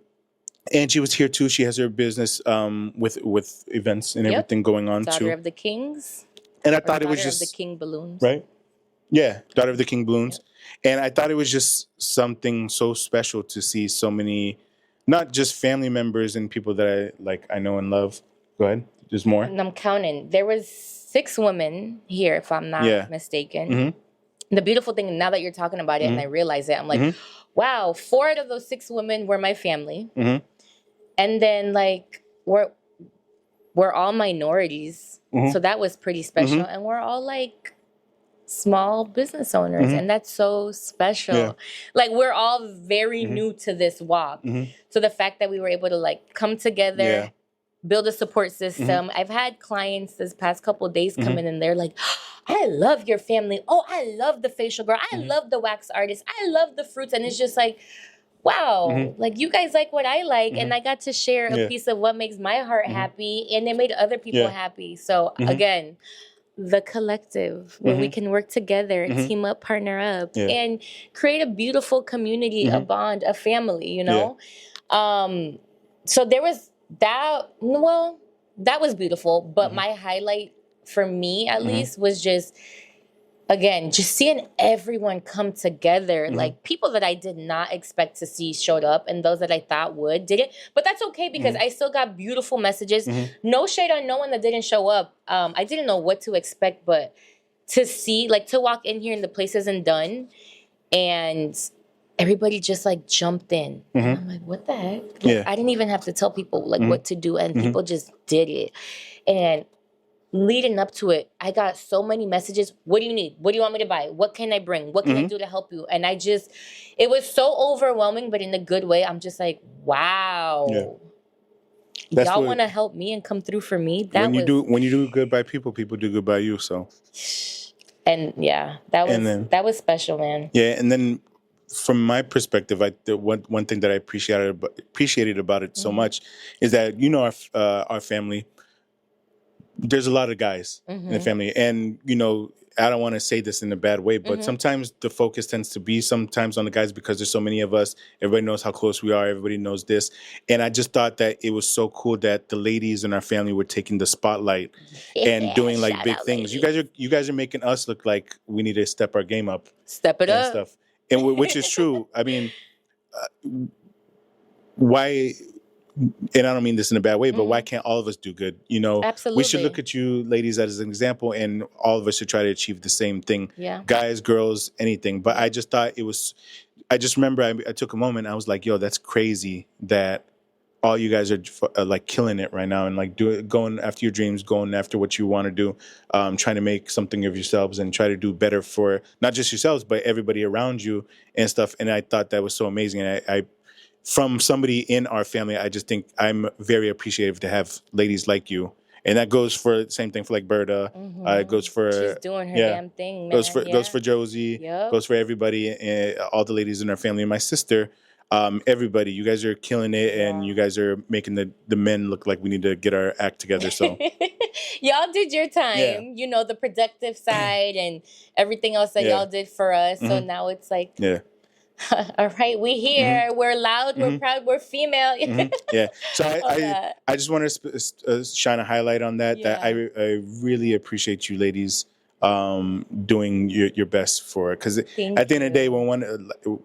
Angie was here too. She has her business with events and everything going on Daughter too. of the Kings. And I thought it was Daughter just of the King Balloons. right. Yeah, Daughter of the King Balloons. And I thought it was just something so special to see so many, not just family members and people that I know and love. Go ahead. There's more. And I'm counting. There was 6 women here, if I'm not mistaken. The beautiful thing, now that you're talking about it and I realize it, I'm like, wow, 4 out of those 6 women were my family. And then like we're all minorities. So that was pretty special. And we're all like small business owners, and that's so special. Like we're all very new to this walk. So the fact that we were able to like come together, build a support system. I've had clients this past couple of days come in and they're like, I love your family. Oh, I love the facial girl. I love the wax artist. I love the fruits. And it's just like, wow, like you guys like what I like. And I got to share a piece of what makes my heart happy, and it made other people happy. So again, the collective where we can work together, team up, partner up, and create a beautiful community, a bond, a family, you know? So there was that, well, that was beautiful. But my highlight for me, at least, was just, again, just seeing everyone come together. Like people that I did not expect to see showed up, and those that I thought would didn't. But that's okay because I still got beautiful messages. No shade on no one that didn't show up. I didn't know what to expect, but to see, like to walk in here and the place isn't done, and everybody just like jumped in. And I'm like, what the heck? Like, I didn't even have to tell people like what to do, and people just did it. And leading up to it, I got so many messages. What do you need? What do you want me to buy? What can I bring? What can I do to help you? And it was so overwhelming, but in a good way. I'm just like, wow. Yeah. Y'all want to help me and come through for me? When you do good by people, people do good by you. So, and yeah, that was special, man. Yeah, and then from my perspective, the one thing that I appreciated about it so much is that our family. There's a lot of guys in the family, and I don't want to say this in a bad way, but sometimes the focus tends to be sometimes on the guys because there's so many of us. Everybody knows how close we are. Everybody knows this. And I just thought that it was so cool that the ladies in our family were taking the spotlight and doing like big things. Ladies. You guys are making us look like we need to step our game up. Step it up. Stuff. And which is true. I mean, why... And I don't mean this in a bad way, but why can't all of us do good? Absolutely. We should look at you ladies as an example, and all of us should try to achieve the same thing. Yeah. Guys, girls, anything. But I just thought I just remember I took a moment. I was like, yo, that's crazy that all you guys are like killing it right now and like going after your dreams, going after what you want to do, trying to make something of yourselves and try to do better for not just yourselves, but everybody around you and stuff. And I thought that was so amazing. And I from somebody in our family, I just think I'm very appreciative to have ladies like you. And that goes for the same thing for like Berta. It goes for... She's doing her damn thing, man. Goes for Josie. Yep. Goes for everybody, all the ladies in our family. And my sister, everybody. You guys are killing it, and you guys are making the men look like we need to get our act together. So y'all did your time. Yeah. The productive side and everything else that y'all did for us. So now it's like... Yeah. All right, we here. We're loud. We're proud. We're female. Yeah. So I just want to shine a highlight on that. Yeah. That I really appreciate you ladies doing your best for it. Because at the end of the day, when at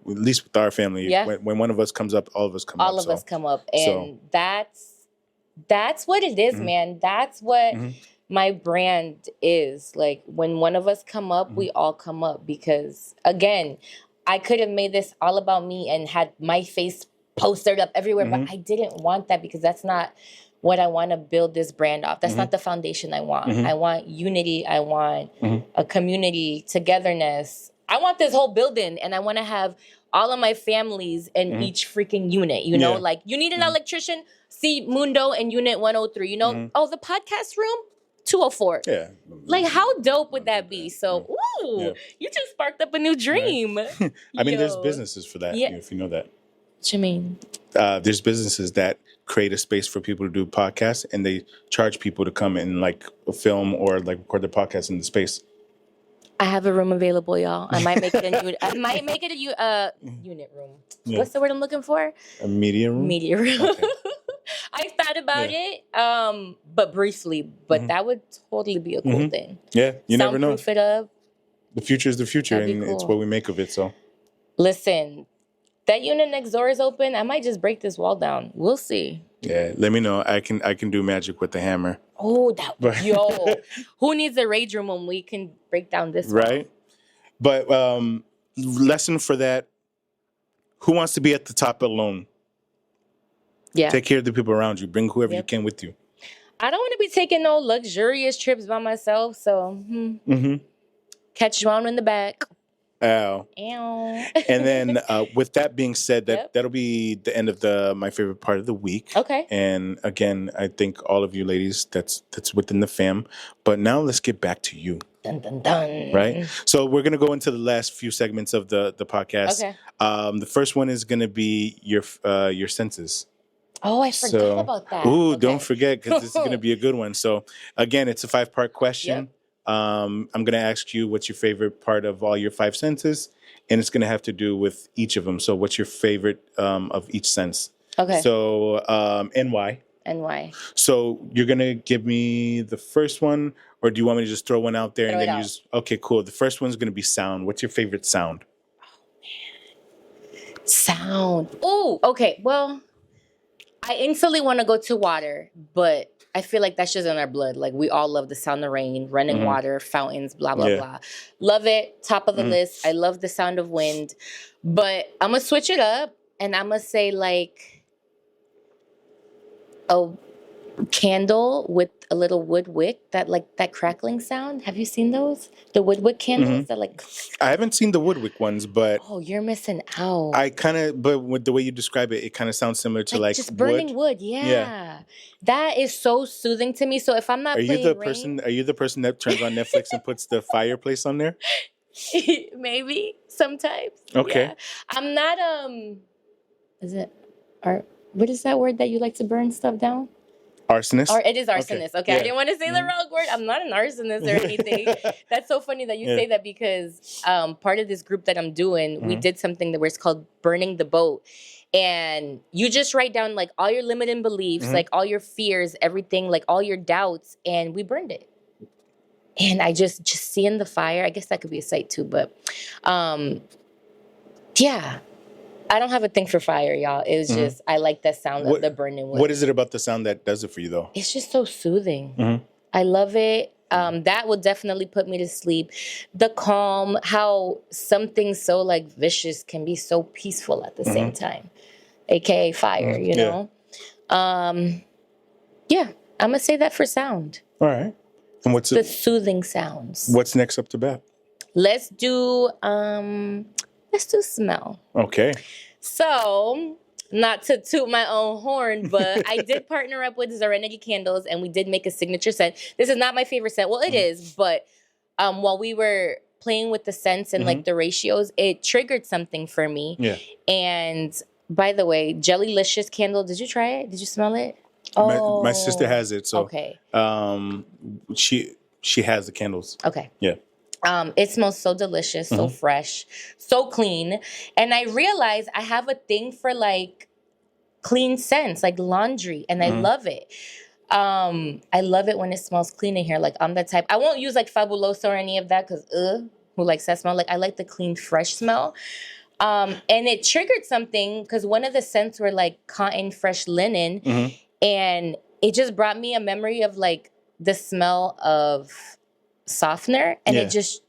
least with our family, when one of us comes up, all of us come up. All of us come up, and that's what it is, man. That's what my brand is. Like when one of us come up, we all come up because again. I could have made this all about me and had my face postered up everywhere, but I didn't want that because that's not what I want to build this brand off. That's not the foundation I want. I want unity. I want a community, togetherness. I want this whole building, and I want to have all of my families in each freaking unit. Like you need an electrician, see Mundo and Unit 103. Oh, the podcast room. 204. Yeah. Like, how dope would that be? So, you just sparked up a new dream. I mean, there's businesses for that, if you know that. What you mean? There's businesses that create a space for people to do podcasts, and they charge people to come and, like, film or, like, record their podcast in the space. I have a room available, y'all. I might make it a unit room. Yeah. What's the word I'm looking for? A media room? Media room. Okay. I thought about it, but briefly. But that would totally be a cool thing. Yeah, you never know. Soundproof it up. The future is the future, and it's what we make of it. So, listen, that unit next door is open. I might just break this wall down. We'll see. Yeah, let me know. I can do magic with the hammer. Oh, who needs a rage room when we can break down this wall? Right? But lesson for that: who wants to be at the top alone? Yeah. Take care of the people around you. Bring whoever you can with you. I don't want to be taking no luxurious trips by myself. So, catch you on in the back. Ow. Ow. And then with that being said, that'll be the end of my favorite part of the week. Okay. And again, I thank all of you ladies that's within the fam. But now let's get back to you. Dun, dun, dun. Right? So we're going to go into the last few segments of the podcast. Okay. The first one is going to be your senses. Oh, I forgot about that. Ooh, don't forget, because this is going to be a good one. So, again, it's a 5-part question. Yep. I'm going to ask you what's your favorite part of all your 5 senses, and it's going to have to do with each of them. So, what's your favorite of each sense? Okay. So, and why? And why? So, you're going to give me the first one, or do you want me to just throw one out there and then use? Okay, cool. The first one's going to be sound. What's your favorite sound? Oh, man. Sound. Oh, okay. Well, I instantly want to go to water, but I feel like that's just in our blood. Like we all love the sound of rain, running water, fountains, blah, blah, blah. Love it. Top of the list. I love the sound of wind, but I'm going to switch it up and I'm going to say like candle with a little wood wick, that crackling sound. Have you seen those? The wood wick candles that like. I haven't seen the Woodwick ones, but Oh, you're missing out. but with the way you describe it, it kind of sounds similar to like just burning wood. Yeah. That is so soothing to me. So if I'm not Are you playing person? Are you the person that turns on Netflix and puts the fireplace on there? maybe sometimes. Okay. Yeah. I'm not is it art? What is that word that you like to burn stuff down? Arsonist? Or it is arsonist. Okay. Yeah. I didn't want to say the wrong word. I'm not an arsonist or anything. That's so funny that you say that because part of this group that I'm doing, we did something that was called burning the boat. And you just write down like all your limiting beliefs, like all your fears, everything, like all your doubts, and we burned it. And I just seeing the fire, I guess that could be a sight too, but yeah. I don't have a thing for fire, y'all. It was just, I like that sound of the burning wood. What is it about the sound that does it for you, though? It's just so soothing. I love it. That will definitely put me to sleep. The calm, how something so like vicious can be so peaceful at the same time. AKA fire, you know? Yeah, I'm going to say that for sound. All right. And what's the soothing sounds. What's next up to bat? Let's do smell. Okay. So, not to toot my own horn, but I did partner up with Serenity Candles, and we did make a signature scent. This is not my favorite scent. Well, it is, but while we were playing with the scents and like the ratios, it triggered something for me. Yeah. And by the way, Jellylicious candle, did you try it? Did you smell it? My sister has it, so okay. She has the candles. Okay. Yeah. It smells so delicious, so fresh, so clean. And I realized I have a thing for like clean scents, like laundry, and I love it. I love it when it smells clean in here. Like I'm the type, I won't use like Fabuloso or any of that because who likes that smell? Like I like the clean, fresh smell. And it triggered something because one of the scents were like cotton, fresh linen. And it just brought me a memory of like the smell of softener, and it just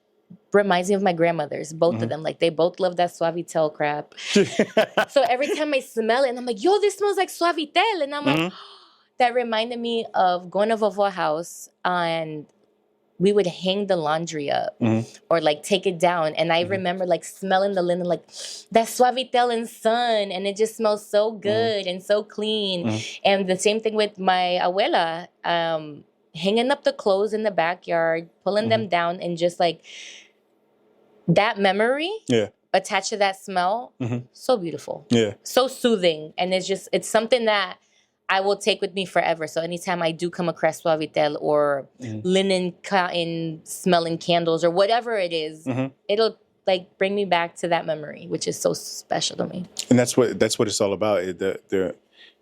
reminds me of my grandmothers, both of them. Like they both love that Suavitel crap. So every time I smell it, and I'm like, yo, this smells like Suavitel. And I'm like, that reminded me of going to Vovo's house, and we would hang the laundry up or like take it down. And I remember like smelling the linen, like that Suavitel and sun. And it just smells so good and so clean. And the same thing with my abuela, hanging up the clothes in the backyard, pulling them down, and just like that memory attached to that smell. So beautiful. Yeah. So soothing. And it's something that I will take with me forever. So anytime I do come across Suavitel or linen, cotton smelling candles or whatever it is, it'll like bring me back to that memory, which is so special to me. And that's what it's all about. The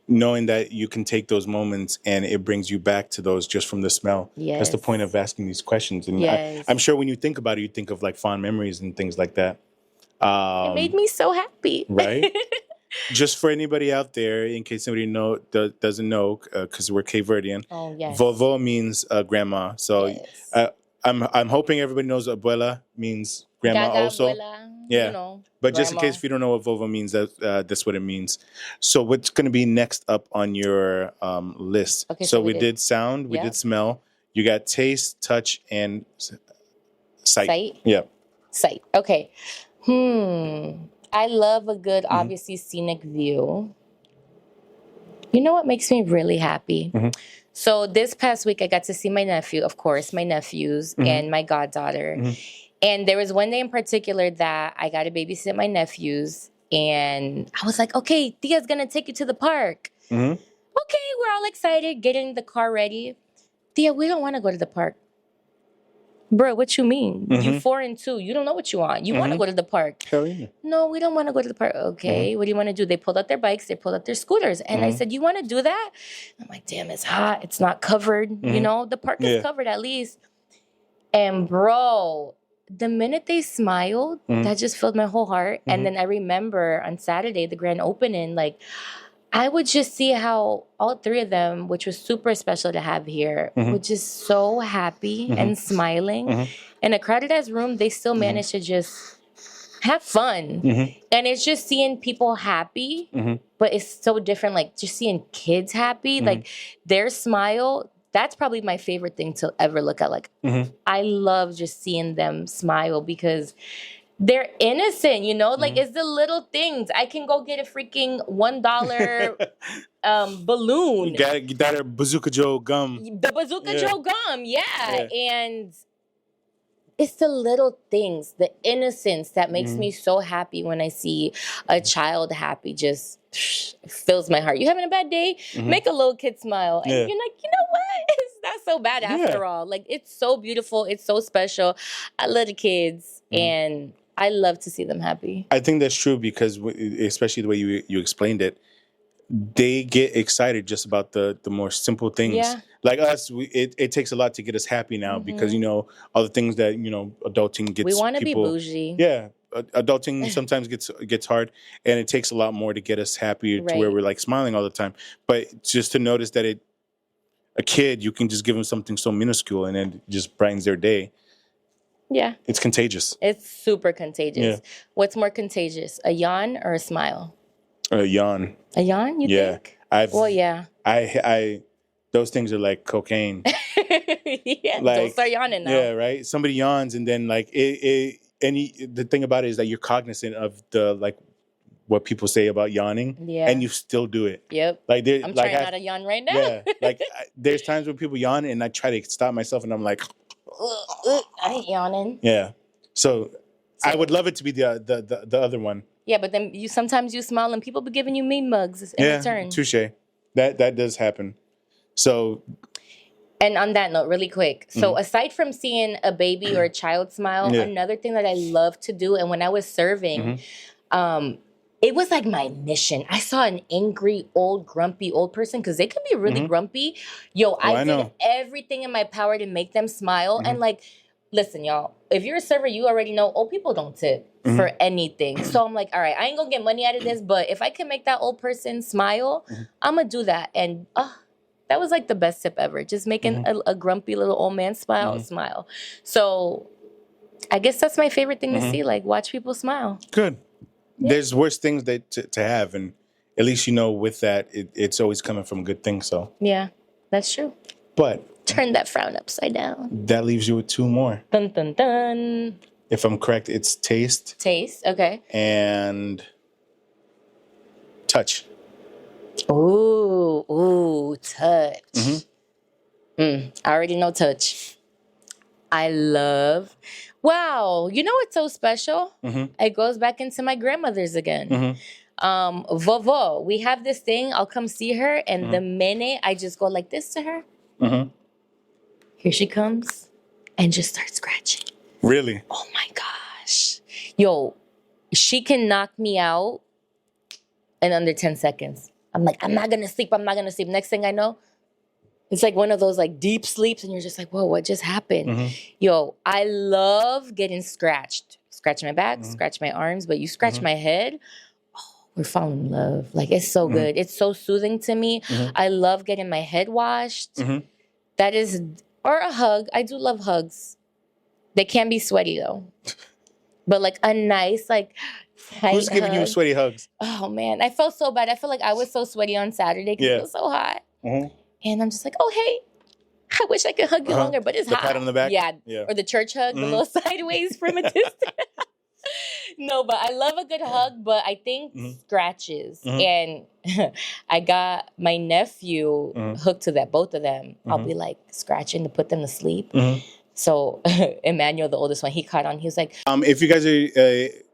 knowing that you can take those moments and it brings you back to those just from the smell. Yes. That's the point of asking these questions. And I'm sure when you think about it, you think of like fond memories and things like that. It made me so happy. Right? Just for anybody out there, in case somebody doesn't know, because we're Cape Verdean, Vovo means grandma. So I'm hoping everybody knows abuela means grandma also. Abuela, yeah. You know, but grandma. Just in case if you don't know what Vovo means, that's what it means. So what's going to be next up on your list? Okay, so we did sound, we did smell. You got taste, touch, and sight. Yeah. Sight. Okay. I love a good, obviously, scenic view. You know what makes me really happy? So this past week, I got to see my nephew, of course, my nephews, and my goddaughter. And there was one day in particular that I got to babysit my nephews. And I was like, okay, Tia's going to take you to the park. Okay, we're all excited, getting the car ready. Tia, we don't want to go to the park. Bro, what you mean? You 4 and 2. You don't know what you want. You want to go to the park. Hell yeah. No, we don't want to go to the park. Okay, what do you want to do? They pulled out their bikes. They pulled out their scooters. And I said, you want to do that? I'm like, damn, it's hot. It's not covered. You know, the park is covered at least. And bro, the minute they smiled, that just filled my whole heart. And then I remember on Saturday, the grand opening, like, I would just see how all 3 of them, which was super special to have here, were just so happy and smiling. In a crowded ass room, they still managed to just have fun. And it's just seeing people happy, but it's so different. Like just seeing kids happy, like their smile. That's probably my favorite thing to ever look at. Like I love just seeing them smile because they're innocent, you know? Like it's the little things. I can go get a freaking $1 balloon. You got a Bazooka Joe gum. The Bazooka Joe gum, yeah. And it's the little things, the innocence that makes me so happy when I see a child happy. Just fills my heart. You having a bad day? Make a little kid smile. And you're like, you know what? It's not so bad after all. Like, it's so beautiful. It's so special. I love the kids. And I love to see them happy. I think that's true because, especially the way you explained it, they get excited just about the more simple things. Yeah. Like us, it takes a lot to get us happy now because, you know, all the things that, you know, adulting gets. We want to be bougie. Yeah. Adulting sometimes gets hard, and it takes a lot more to get us happy to where we're like smiling all the time. But just to notice that a kid, you can just give them something so minuscule and it just brightens their day. Yeah. It's contagious. It's super contagious. Yeah. What's more contagious, a yawn or a smile? A yawn. A yawn, you think? Well, yeah. I those things are like cocaine. Yeah, like, don't start yawning now. Yeah, right? Somebody yawns and then like the thing about it is that you're cognizant of the like what people say about yawning, and you still do it. Yep. Like I'm trying not to yawn right now. Yeah. Like there's times when people yawn and I try to stop myself and I'm like, I ain't yawning. Yeah. So I would love it to be the other one. Yeah, but then sometimes you smile and people be giving you mean mugs in return. Touche. That does happen. So. And on that note, really quick. So aside from seeing a baby or a child smile, another thing that I love to do, and when I was serving, it was like my mission. I saw an angry, grumpy old person because they can be really grumpy. I did everything in my power to make them smile. And like, listen, y'all, if you're a server, you already know old people don't tip for anything. So I'm like, all right, I ain't gonna get money out of this, but if I can make that old person smile, I'm gonna do that. And that was like the best tip ever. Just making a grumpy little old man smile. So I guess that's my favorite thing to see, like watch people smile. Good. Yeah. There's worse things to have, and at least you know with that, it's always coming from good things. So yeah, that's true. But turn that frown upside down. That leaves you with two more. Dun dun dun. If I'm correct, it's taste. Taste, okay. And touch. Ooh, touch. I already know touch. I love. Wow, you know what's so special? It goes back into my grandmother's again. Vovo, we have this thing. I'll come see her, and the minute I just go like this to her, here she comes, and just start scratching. Really? Oh my gosh. Yo, she can knock me out in under 10 seconds. I'm like, I'm not gonna sleep. Next thing I know, it's like one of those like deep sleeps and you're just like, whoa, what just happened? Yo, I love getting scratched. Scratch my back, scratch my arms, but you scratch my head, we're falling in love. Like, it's so good. It's so soothing to me. I love getting my head washed. That is, or a hug. I do love hugs. They can be sweaty though. But like a nice, like, tight Who's giving you sweaty hugs? Oh man, I felt so bad. I feel like I was so sweaty on Saturday because it was so hot. And I'm just like, oh hey, I wish I could hug you longer, but it's hot. The pat on the back? Yeah. Or the church hug, the little sideways from a distance. No, but I love a good hug, but I think scratches. And I got my nephew hooked to that, both of them. I'll be like scratching to put them to sleep. So Emmanuel, the oldest one, he caught on. He was like, if you guys are,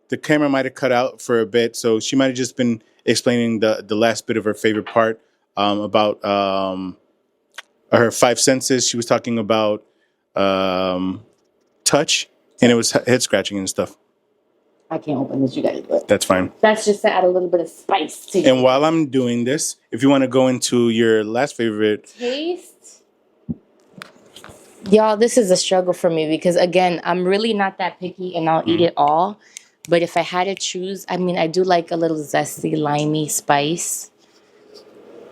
the camera might have cut out for a bit, so she might have just been explaining the last bit of her favorite part about her five senses. She was talking about touch, and it was head scratching and stuff. I can't open this, you guys. But that's fine. That's just to add a little bit of spice to it. And while I'm doing this, if you want to go into your last favorite taste. Y'all, this is a struggle for me because, again, I'm really not that picky and I'll eat it all. But if I had to choose, I mean, I do like a little zesty, limey spice.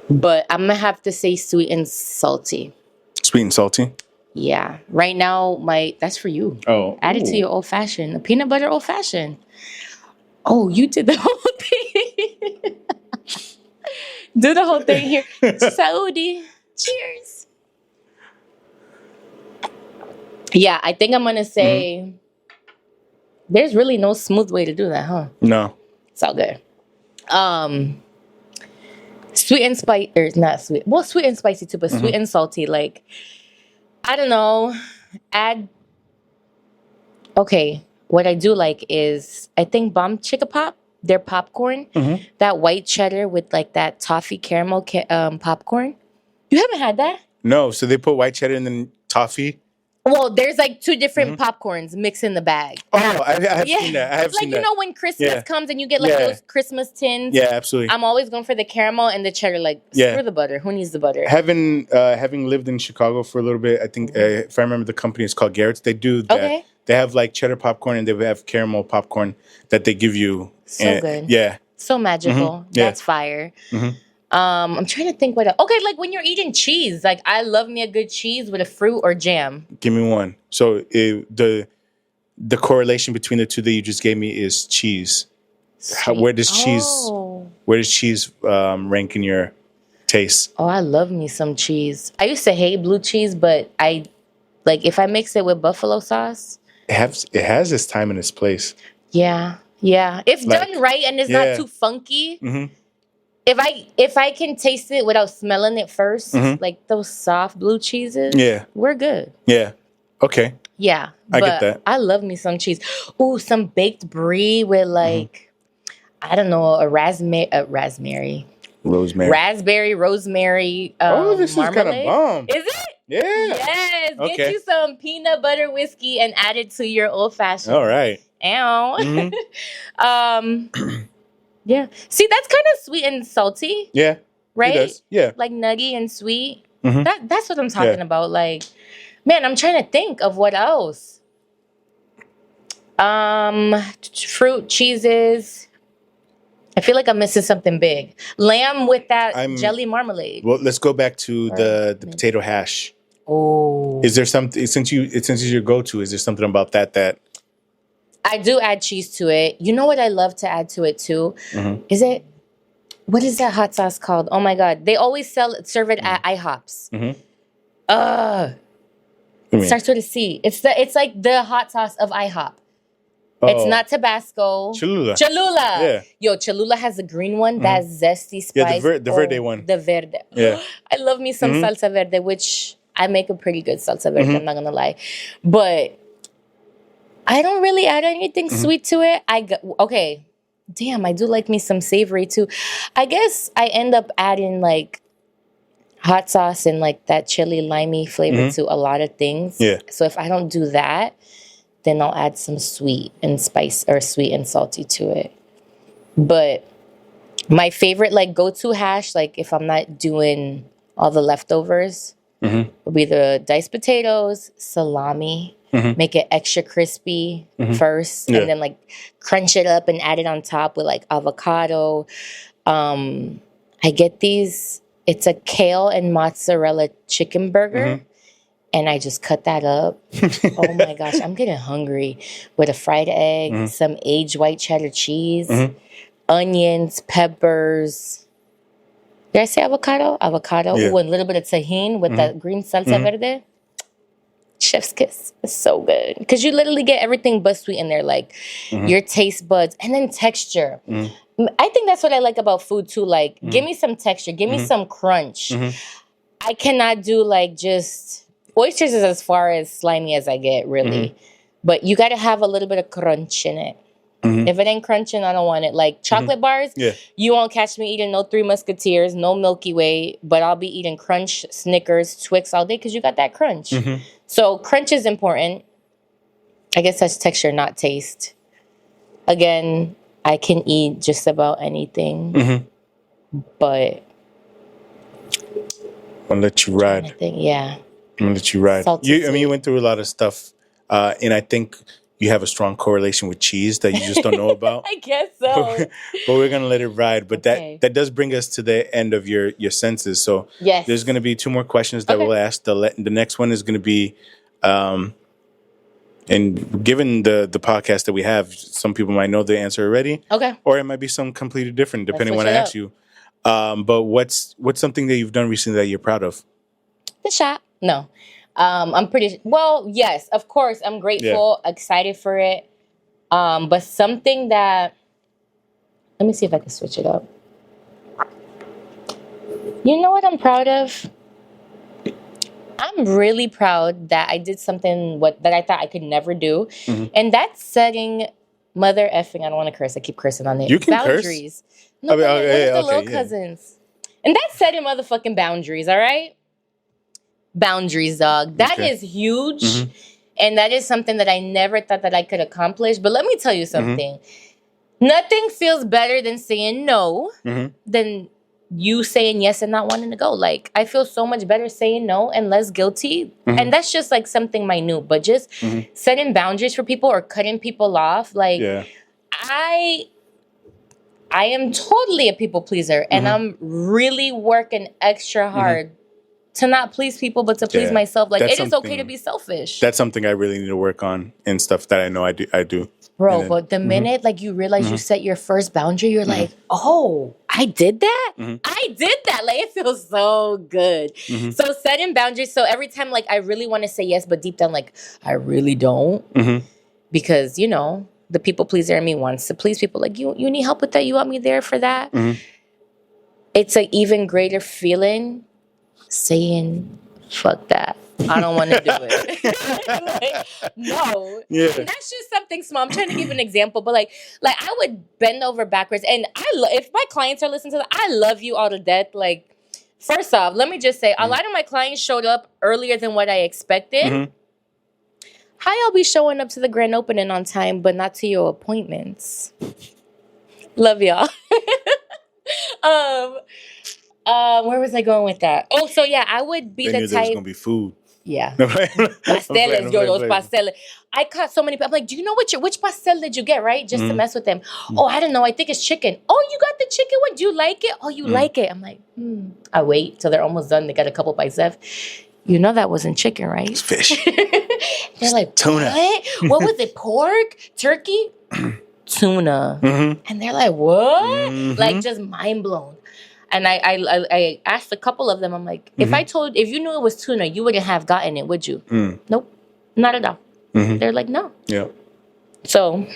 But I'm going to have to say sweet and salty. Sweet and salty? Yeah. Right now, that's for you. Oh. Add it to your old fashioned. A peanut butter old fashioned. Oh, you did the whole thing. Do the whole thing here. Saudi. Cheers. Yeah, I think I'm going to say there's really no smooth way to do that, huh? No. It's all good. Sweet and spicy, or not sweet. Well, sweet and spicy too, but sweet and salty. Like, I don't know. Add. Okay, what I do like is I think Bomb Chicka Pop, their popcorn, that white cheddar with like that toffee caramel popcorn. You haven't had that? No. So they put white cheddar and then toffee. Well, there's like two different popcorns mixed in the bag. Oh, I have seen that. I have like, seen that. you know, when Christmas comes and you get like those Christmas tins. Yeah, absolutely. I'm always going for the caramel and the cheddar. Like, screw the butter. Who needs the butter? Having lived in Chicago for a little bit, I think if I remember, the company is called Garrett's. They do that. Okay. They have like cheddar popcorn and they have caramel popcorn that they give you. So good. Yeah. So magical. Yeah. That's fire. I'm trying to think what else. Okay, like when you're eating cheese, like I love me a good cheese with a fruit or jam. Give me one. So the correlation between the two that you just gave me is cheese. Where does cheese rank in your taste? Oh, I love me some cheese. I used to hate blue cheese, but I like if I mix it with buffalo sauce. It has its time and its place. Yeah. If done right and it's not too funky. If I can taste it without smelling it first, like those soft blue cheeses, we're good. Yeah. Okay. Yeah. I get that. I love me some cheese. Ooh, some baked brie with like, I don't know, a raspberry, rosemary. This marmalade. is kind of bomb. Is it? Yeah. Yes. Okay. Get you some peanut butter whiskey and add it to your old fashioned. All right. Ow. Yeah. See, that's kind of sweet and salty. Yeah. Right? It does. Yeah. Like nutty and sweet. That's what I'm talking about. Like, man, I'm trying to think of what else. Fruit, cheeses. I feel like I'm missing something big. Lamb with that jelly marmalade. Well, let's go back to the potato hash. Oh. Is there something, since it's your go-to, is there something about that? I do add cheese to it. You know what I love to add to it too? What is that hot sauce called? Oh my God. They always serve it at IHOPs. It starts with a C. It's like the hot sauce of IHOP. It's not Tabasco. Cholula. Yeah. Yo, Cholula has a green one. That zesty spice. Yeah, the verde one. The verde. Yeah. I love me some salsa verde, which I make a pretty good salsa verde. I'm not going to lie. But I don't really add anything sweet to it. Okay. Damn, I do like me some savory too. I guess I end up adding like hot sauce and like that chili limey flavor to a lot of things. Yeah. So if I don't do that, then I'll add some sweet and spice or sweet and salty to it. But my favorite like go-to hash, like if I'm not doing all the leftovers, would be the diced potatoes, salami, make it extra crispy first, and then like crunch it up and add it on top with like avocado. I get these, it's a kale and mozzarella chicken burger. And I just cut that up. Oh my gosh, I'm getting hungry. With a fried egg, some aged white cheddar cheese, onions, peppers. Did I say avocado? Avocado. Yeah. Ooh, and a little bit of tahini with that green salsa verde. Chef's kiss. It's so good. Because you literally get everything but sweet in there. Like your taste buds. And then texture. I think that's what I like about food too. Like, give me some texture. Give me some crunch. I cannot do like just... Oysters is as far as slimy as I get, really. But you got to have a little bit of crunch in it. If it ain't crunching, I don't want it. Like chocolate bars, you won't catch me eating no Three Musketeers, no Milky Way, but I'll be eating Crunch, Snickers, Twix all day because you got that crunch. So crunch is important. I guess that's texture, not taste. Again, I can eat just about anything. But... I'll let you ride. Yeah. I'm gonna let you ride. You went through a lot of stuff, and I think you have a strong correlation with cheese that you just don't know about. I guess so. But we're gonna let it ride. But that does bring us to the end of your senses. So there's gonna be two more questions that we'll ask. The next one is gonna be, And given the podcast that we have, some people might know the answer already. Okay. Or it might be some completely different, depending Let's when I switch it ask you. But what's something that you've done recently that you're proud of? The shop. No. I'm pretty well, yes, of course. I'm grateful, excited for it. But something that, let me see if I can switch it up. You know what I'm proud of? I'm really proud that I did something that I thought I could never do. And that's setting mother effing, I don't want to curse, I keep cursing on it. You can boundaries. curse? No, the little cousins. And that's setting motherfucking boundaries, all right? Boundaries, dog. That is huge. And that is something that I never thought that I could accomplish. But let me tell you something. Nothing feels better than saying no than you saying yes and not wanting to go. Like, I feel so much better saying no and less guilty. And that's just like something minute. But just setting boundaries for people or cutting people off. Like, I am totally a people pleaser. And I'm really working extra hard to not please people, but to please myself. Like, it is okay to be selfish. That's something I really need to work on and stuff that I know I do. Bro, then, but the minute like you realize you set your first boundary, you're like, oh, I did that? I did that. Like, it feels so good. So setting boundaries. So every time like I really want to say yes, but deep down, like, I really don't. Because, you know, the people pleaser in me wants to please people. Like, you need help with that? You want me there for that? It's an even greater feeling saying, fuck that. I don't want to do it. Like, no. Yeah. And that's just something small. I'm trying to give an example, but like I would bend over backwards. And if my clients are listening to that, I love you all to death. Like, first off, let me just say, a lot of my clients showed up earlier than what I expected. How y'all be showing up to the grand opening on time, but not to your appointments? Love y'all. Where was I going with that? Oh, so yeah, I would be the type. There was gonna be food. Yeah, pasteles, yo, those pasteles. I caught so many people. I'm like, do you know which pastel did you get? Right, just to mess with them. Oh, I don't know. I think it's chicken. Oh, you got the chicken one. Do you like it? Oh, you like it? I'm like, I wait till they're almost done. They got a couple bites left. You know that wasn't chicken, right? It's fish. They're like, tuna. What was it? Pork? Turkey? Tuna. And they're like, what? Like, just mind blown. And I asked a couple of them, I'm like, if you knew it was tuna, you wouldn't have gotten it, would you? Nope. Not at all. They're like, no. Yeah. So,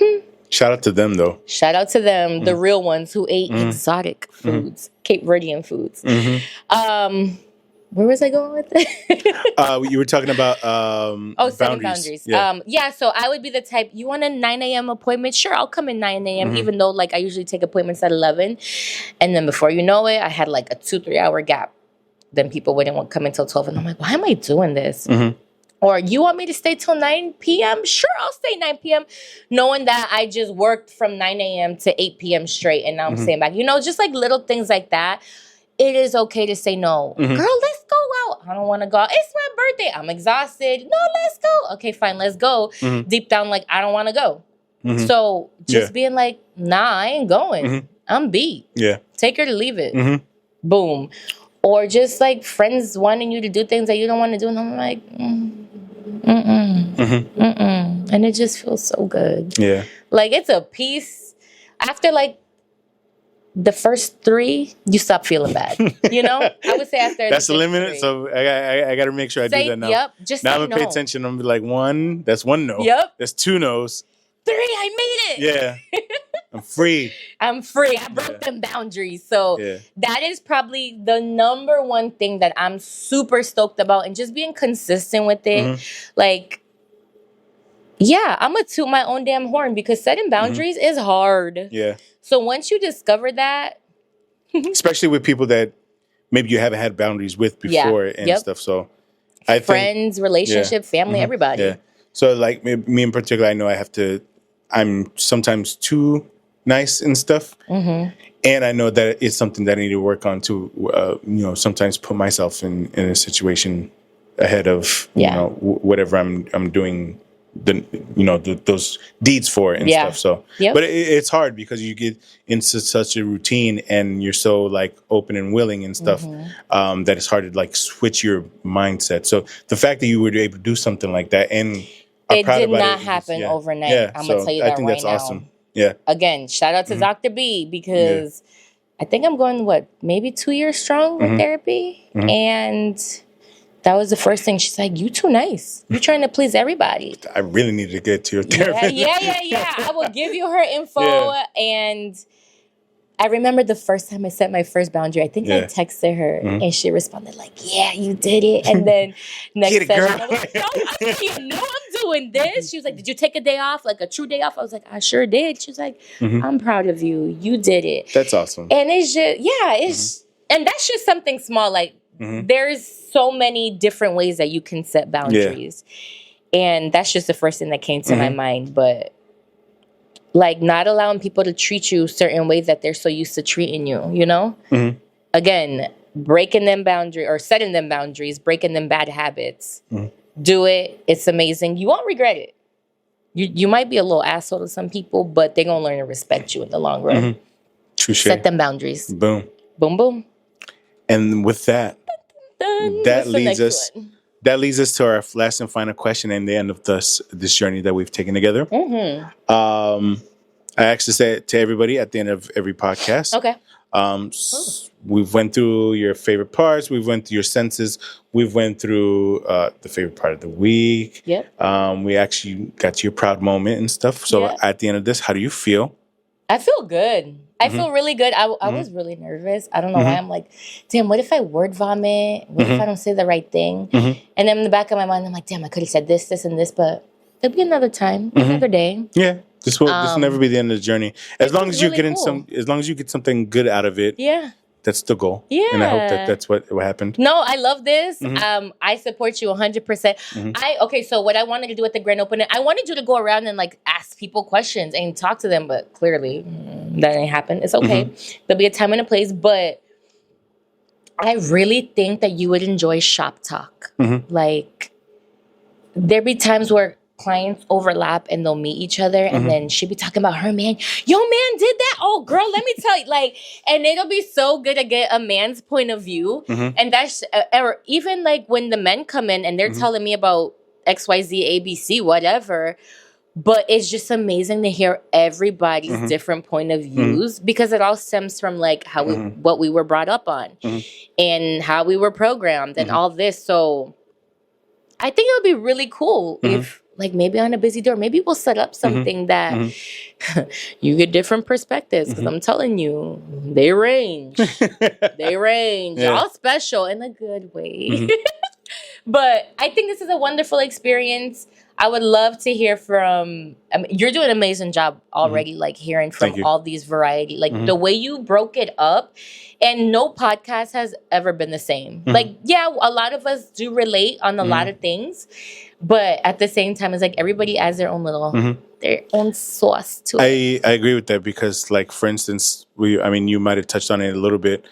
shout out to them, though. Shout out to them, the real ones who ate exotic foods, Cape Verdean foods. Where was I going with it? You were talking about setting boundaries. Yeah, so I would be the type, you want a 9 a.m. appointment? Sure, I'll come at 9 a.m., even though like I usually take appointments at 11. And then before you know it, I had like a 2-3 hour gap. Then people wouldn't come until 12. And I'm like, why am I doing this? Or you want me to stay till 9 p.m.? Sure, I'll stay 9 p.m. Knowing that I just worked from 9 a.m. to 8 p.m. straight. And now I'm staying back. You know, just like little things like that. It is okay to say no. Girl, let's go out. I don't want to go out. It's my birthday. I'm exhausted. No, let's go. Okay, fine, let's go. Deep down, like, I don't want to go. So just being like, nah, I ain't going. I'm beat. Yeah. Take her to leave it. Boom. Or just like friends wanting you to do things that you don't want to do. And I'm like, and it just feels so good. Yeah. Like, it's a peace. After like the first 3, you stop feeling bad. You know? I would say after that's the limit. 3. So I got to make sure I do that now. Yep. Just now I'm going to pay attention. I'm going to be like, 1, that's 1 no. Yep. That's 2 no's. 3, I made it. Yeah. I'm free. I'm free. I broke them boundaries. So that is probably the number one thing that I'm super stoked about, and just being consistent with it. Like, yeah, I'm going to toot my own damn horn, because setting boundaries is hard. Yeah. So once you discover that. Especially with people that maybe you haven't had boundaries with before and stuff. So I think. Friends, relationship, family, everybody. Yeah. So like me in particular, I know I'm sometimes too nice and stuff. And I know that it's something that I need to work on to, sometimes put myself in a situation ahead of, whatever I'm doing those deeds for and stuff. So, but it's hard because you get into such a routine and you're so like open and willing and stuff that it's hard to like switch your mindset. So the fact that you were able to do something like that and are It proud did about not it. happen Yeah. overnight. Yeah. I'm So gonna tell you I that think right that's now. awesome. Yeah. Again, shout out to Dr. B because I think I'm going maybe 2 years strong with therapy, and that was the first thing. She's like, "You too nice. You trying to please everybody." I really need to get to your therapist. Yeah. I will give you her info. Yeah. And I remember the first time I set my first boundary. I think I texted her and she responded like, "Yeah, you did it." And then next session, I was like, "No, I'm doing this." She was like, "Did you take a day off, like a true day off?" I was like, "I sure did." She was like, "I'm proud of you. You did it." That's awesome. And it's just, and that's just something small. Like there's so many different ways that you can set boundaries. And that's just the first thing that came to my mind. But like not allowing people to treat you certain ways that they're so used to treating you, you know? Again, breaking them boundaries or setting them boundaries, breaking them bad habits. Do it. It's amazing. You won't regret it. You might be a little asshole to some people, but they're going to learn to respect you in the long run. Touché. Set them boundaries. Boom. Boom, boom. And with that, that leads us to our last and final question and the end of this journey that we've taken together. I actually say it to everybody at the end of every podcast. Okay. We've went through your favorite parts. We've went through your senses. We've went through the favorite part of the week. Yep. We actually got to your proud moment and stuff. So at the end of this, how do you feel? I feel good. I feel really good. I was really nervous. I don't know why. I'm like, damn, what if I word vomit? What if I don't say the right thing? And then in the back of my mind, I'm like, damn, I could have said this, this, and this, but there'll be another time, another day. Yeah. This will never be the end of the journey. As long as you get as long as you get something good out of it. Yeah. That's the goal. Yeah. And I hope that that's what happened. No, I love this. I support you 100%. Okay, so what I wanted to do at the grand opening, I wanted you to go around and like ask people questions and talk to them, but clearly that didn't happen. It's okay. There'll be a time and a place, but I really think that you would enjoy shop talk. Like there'd be times where clients overlap and they'll meet each other and then she'll be talking about her man. Your man did that? Oh, girl, let me tell you. Like, and it'll be so good to get a man's point of view. And that's, or even like when the men come in and they're telling me about XYZ, ABC, whatever. But it's just amazing to hear everybody's different point of views because it all stems from like how what we were brought up on and how we were programmed and all this. So I think it would be really cool if like maybe on a busy door, maybe we'll set up something that you get different perspectives. Because I'm telling you, they range. They range. All special in a good way. But I think this is a wonderful experience. I would love to hear from, I mean, you're doing an amazing job already, like hearing from all these variety, like the way you broke it up. And no podcast has ever been the same. Like, yeah, a lot of us do relate on a lot of things. But at the same time, it's like everybody adds their own little, their own sauce to it. I agree with that because, like, for instance, you might have touched on it a little bit,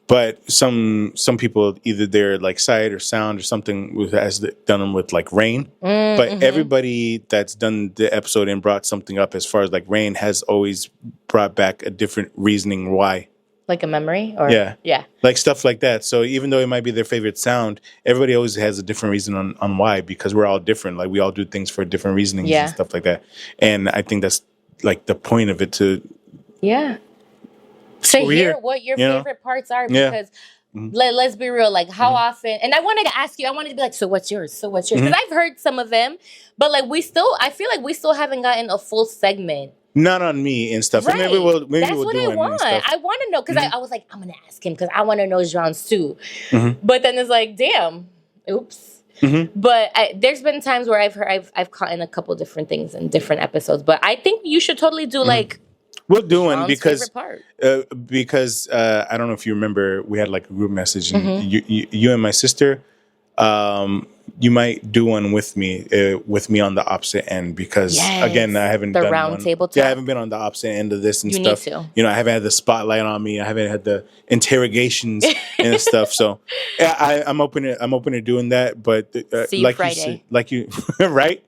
but some people, either they're like sight or sound or something has done them with like rain. But everybody that's done the episode and brought something up as far as like rain has always brought back a different reasoning why. Like a memory? Or yeah. Like stuff like that. So even though it might be their favorite sound, everybody always has a different reason on why, because we're all different. Like we all do things for different reasonings and stuff like that. And I think that's like the point of it to hear what your favorite parts are, because let's be real, like how often, and I wanted to ask you, I wanted to be like, so what's yours? Because I've heard some of them, but like I feel like we still haven't gotten a full segment. Not on me and stuff. Right. Maybe we'll That's do what I want. I want to know because I was like, I'm gonna ask him because I want to know genres too. But then it's like, damn, oops. But there's been times where I've caught in a couple different things in different episodes. But I think you should totally do like. We'll do one because I don't know if you remember, we had like a group message and you and my sister. You might do one with me on the opposite end because again, I haven't done the round table talk. Yeah, I haven't been on the opposite end of this and stuff. Need to. You know, I haven't had the spotlight on me. I haven't had the interrogations and stuff. So yeah, I'm open to doing that. But see you like Friday. you right.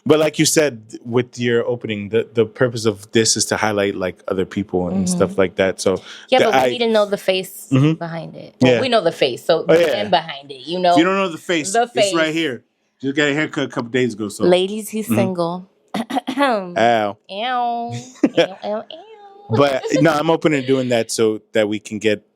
But like you said with your opening, the purpose of this is to highlight like other people and stuff like that. So but we need to know the face behind it. Well, we know the face, so the man behind it. You know, if you don't know the face, it's right here. Just got a haircut a couple days ago. So, ladies, he's single. ow. Ew. Ew, ew, ew. But no, I'm open to doing that so that we can get,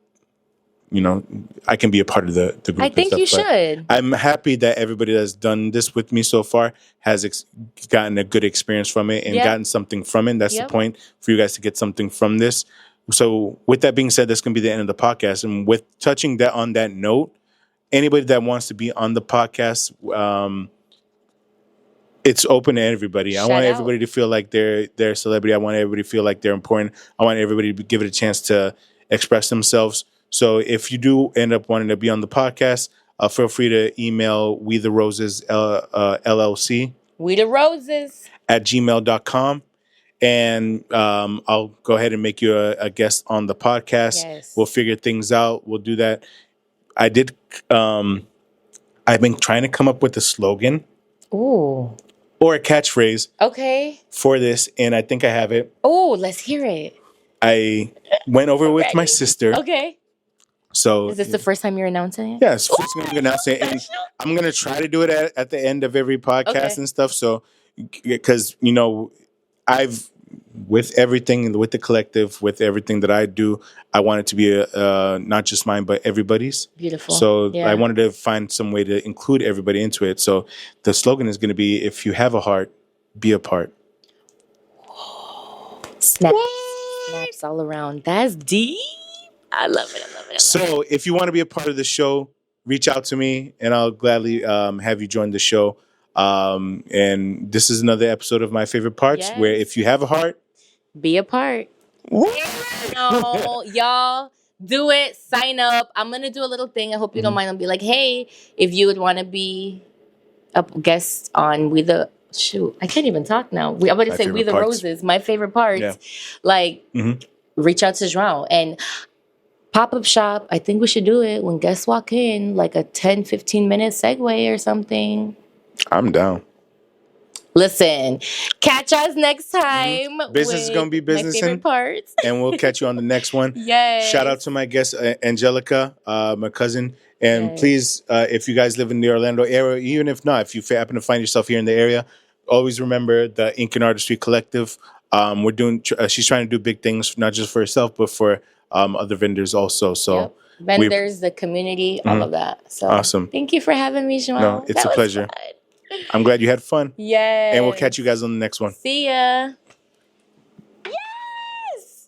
I can be a part of the group. I think you should. I'm happy that everybody that's done this with me so far has gotten a good experience from it and gotten something from it. That's the point, for you guys to get something from this. So with that being said, that's going to be the end of the podcast. And with touching that on that note, anybody that wants to be on the podcast, it's open to everybody. I want everybody to feel like they're a celebrity. I want everybody to feel like they're important. I want everybody to give it a chance to express themselves. So if you do end up wanting to be on the podcast, feel free to email We the Roses LLC. We the Roses at gmail.com. And I'll go ahead and make you a guest on the podcast. Yes. We'll figure things out. We'll do that. I've been trying to come up with a slogan. Ooh. Or a catchphrase. Okay. For this, and I think I have it. Oh, let's hear it. I went over with my sister. Okay. So is this the first time you're announcing it? Yes, yeah, first time I'm announcing it, and I'm gonna try to do it at the end of every podcast and stuff. So, because I've with everything with the collective, with everything that I do, I want it to be not just mine but everybody's. Beautiful. So I wanted to find some way to include everybody into it. So the slogan is going to be: if you have a heart, be a part. Snaps all around. That's deep. I love it. So if you want to be a part of the show, reach out to me and I'll gladly have you join the show. And this is another episode of My Favorite Parts, where if you have a heart, be a part. No, y'all do it. Sign up. I'm going to do a little thing. I hope you don't mind. I'll be like, hey, if you would want to be a guest on I can't even talk now. I'm about to say We the Roses, My Favorite Parts. Yeah. Like, reach out to João. And pop-up shop, I think we should do it when guests walk in, like a 10, 15-minute segue or something. I'm down. Listen, catch us next time. Business is going to be business. My favorite parts. And we'll catch you on the next one. Yes. Shout out to my guest, Angelica, my cousin. And please, if you guys live in the Orlando area, even if not, if you happen to find yourself here in the area, always remember the Ink Artistry Collective. She's trying to do big things, not just for herself, but for other vendors also. So vendors, the community, all of that. So awesome. Thank you for having me, João. No, it's a pleasure. I'm glad you had fun. Yes. And we'll catch you guys on the next one. See ya. Yes.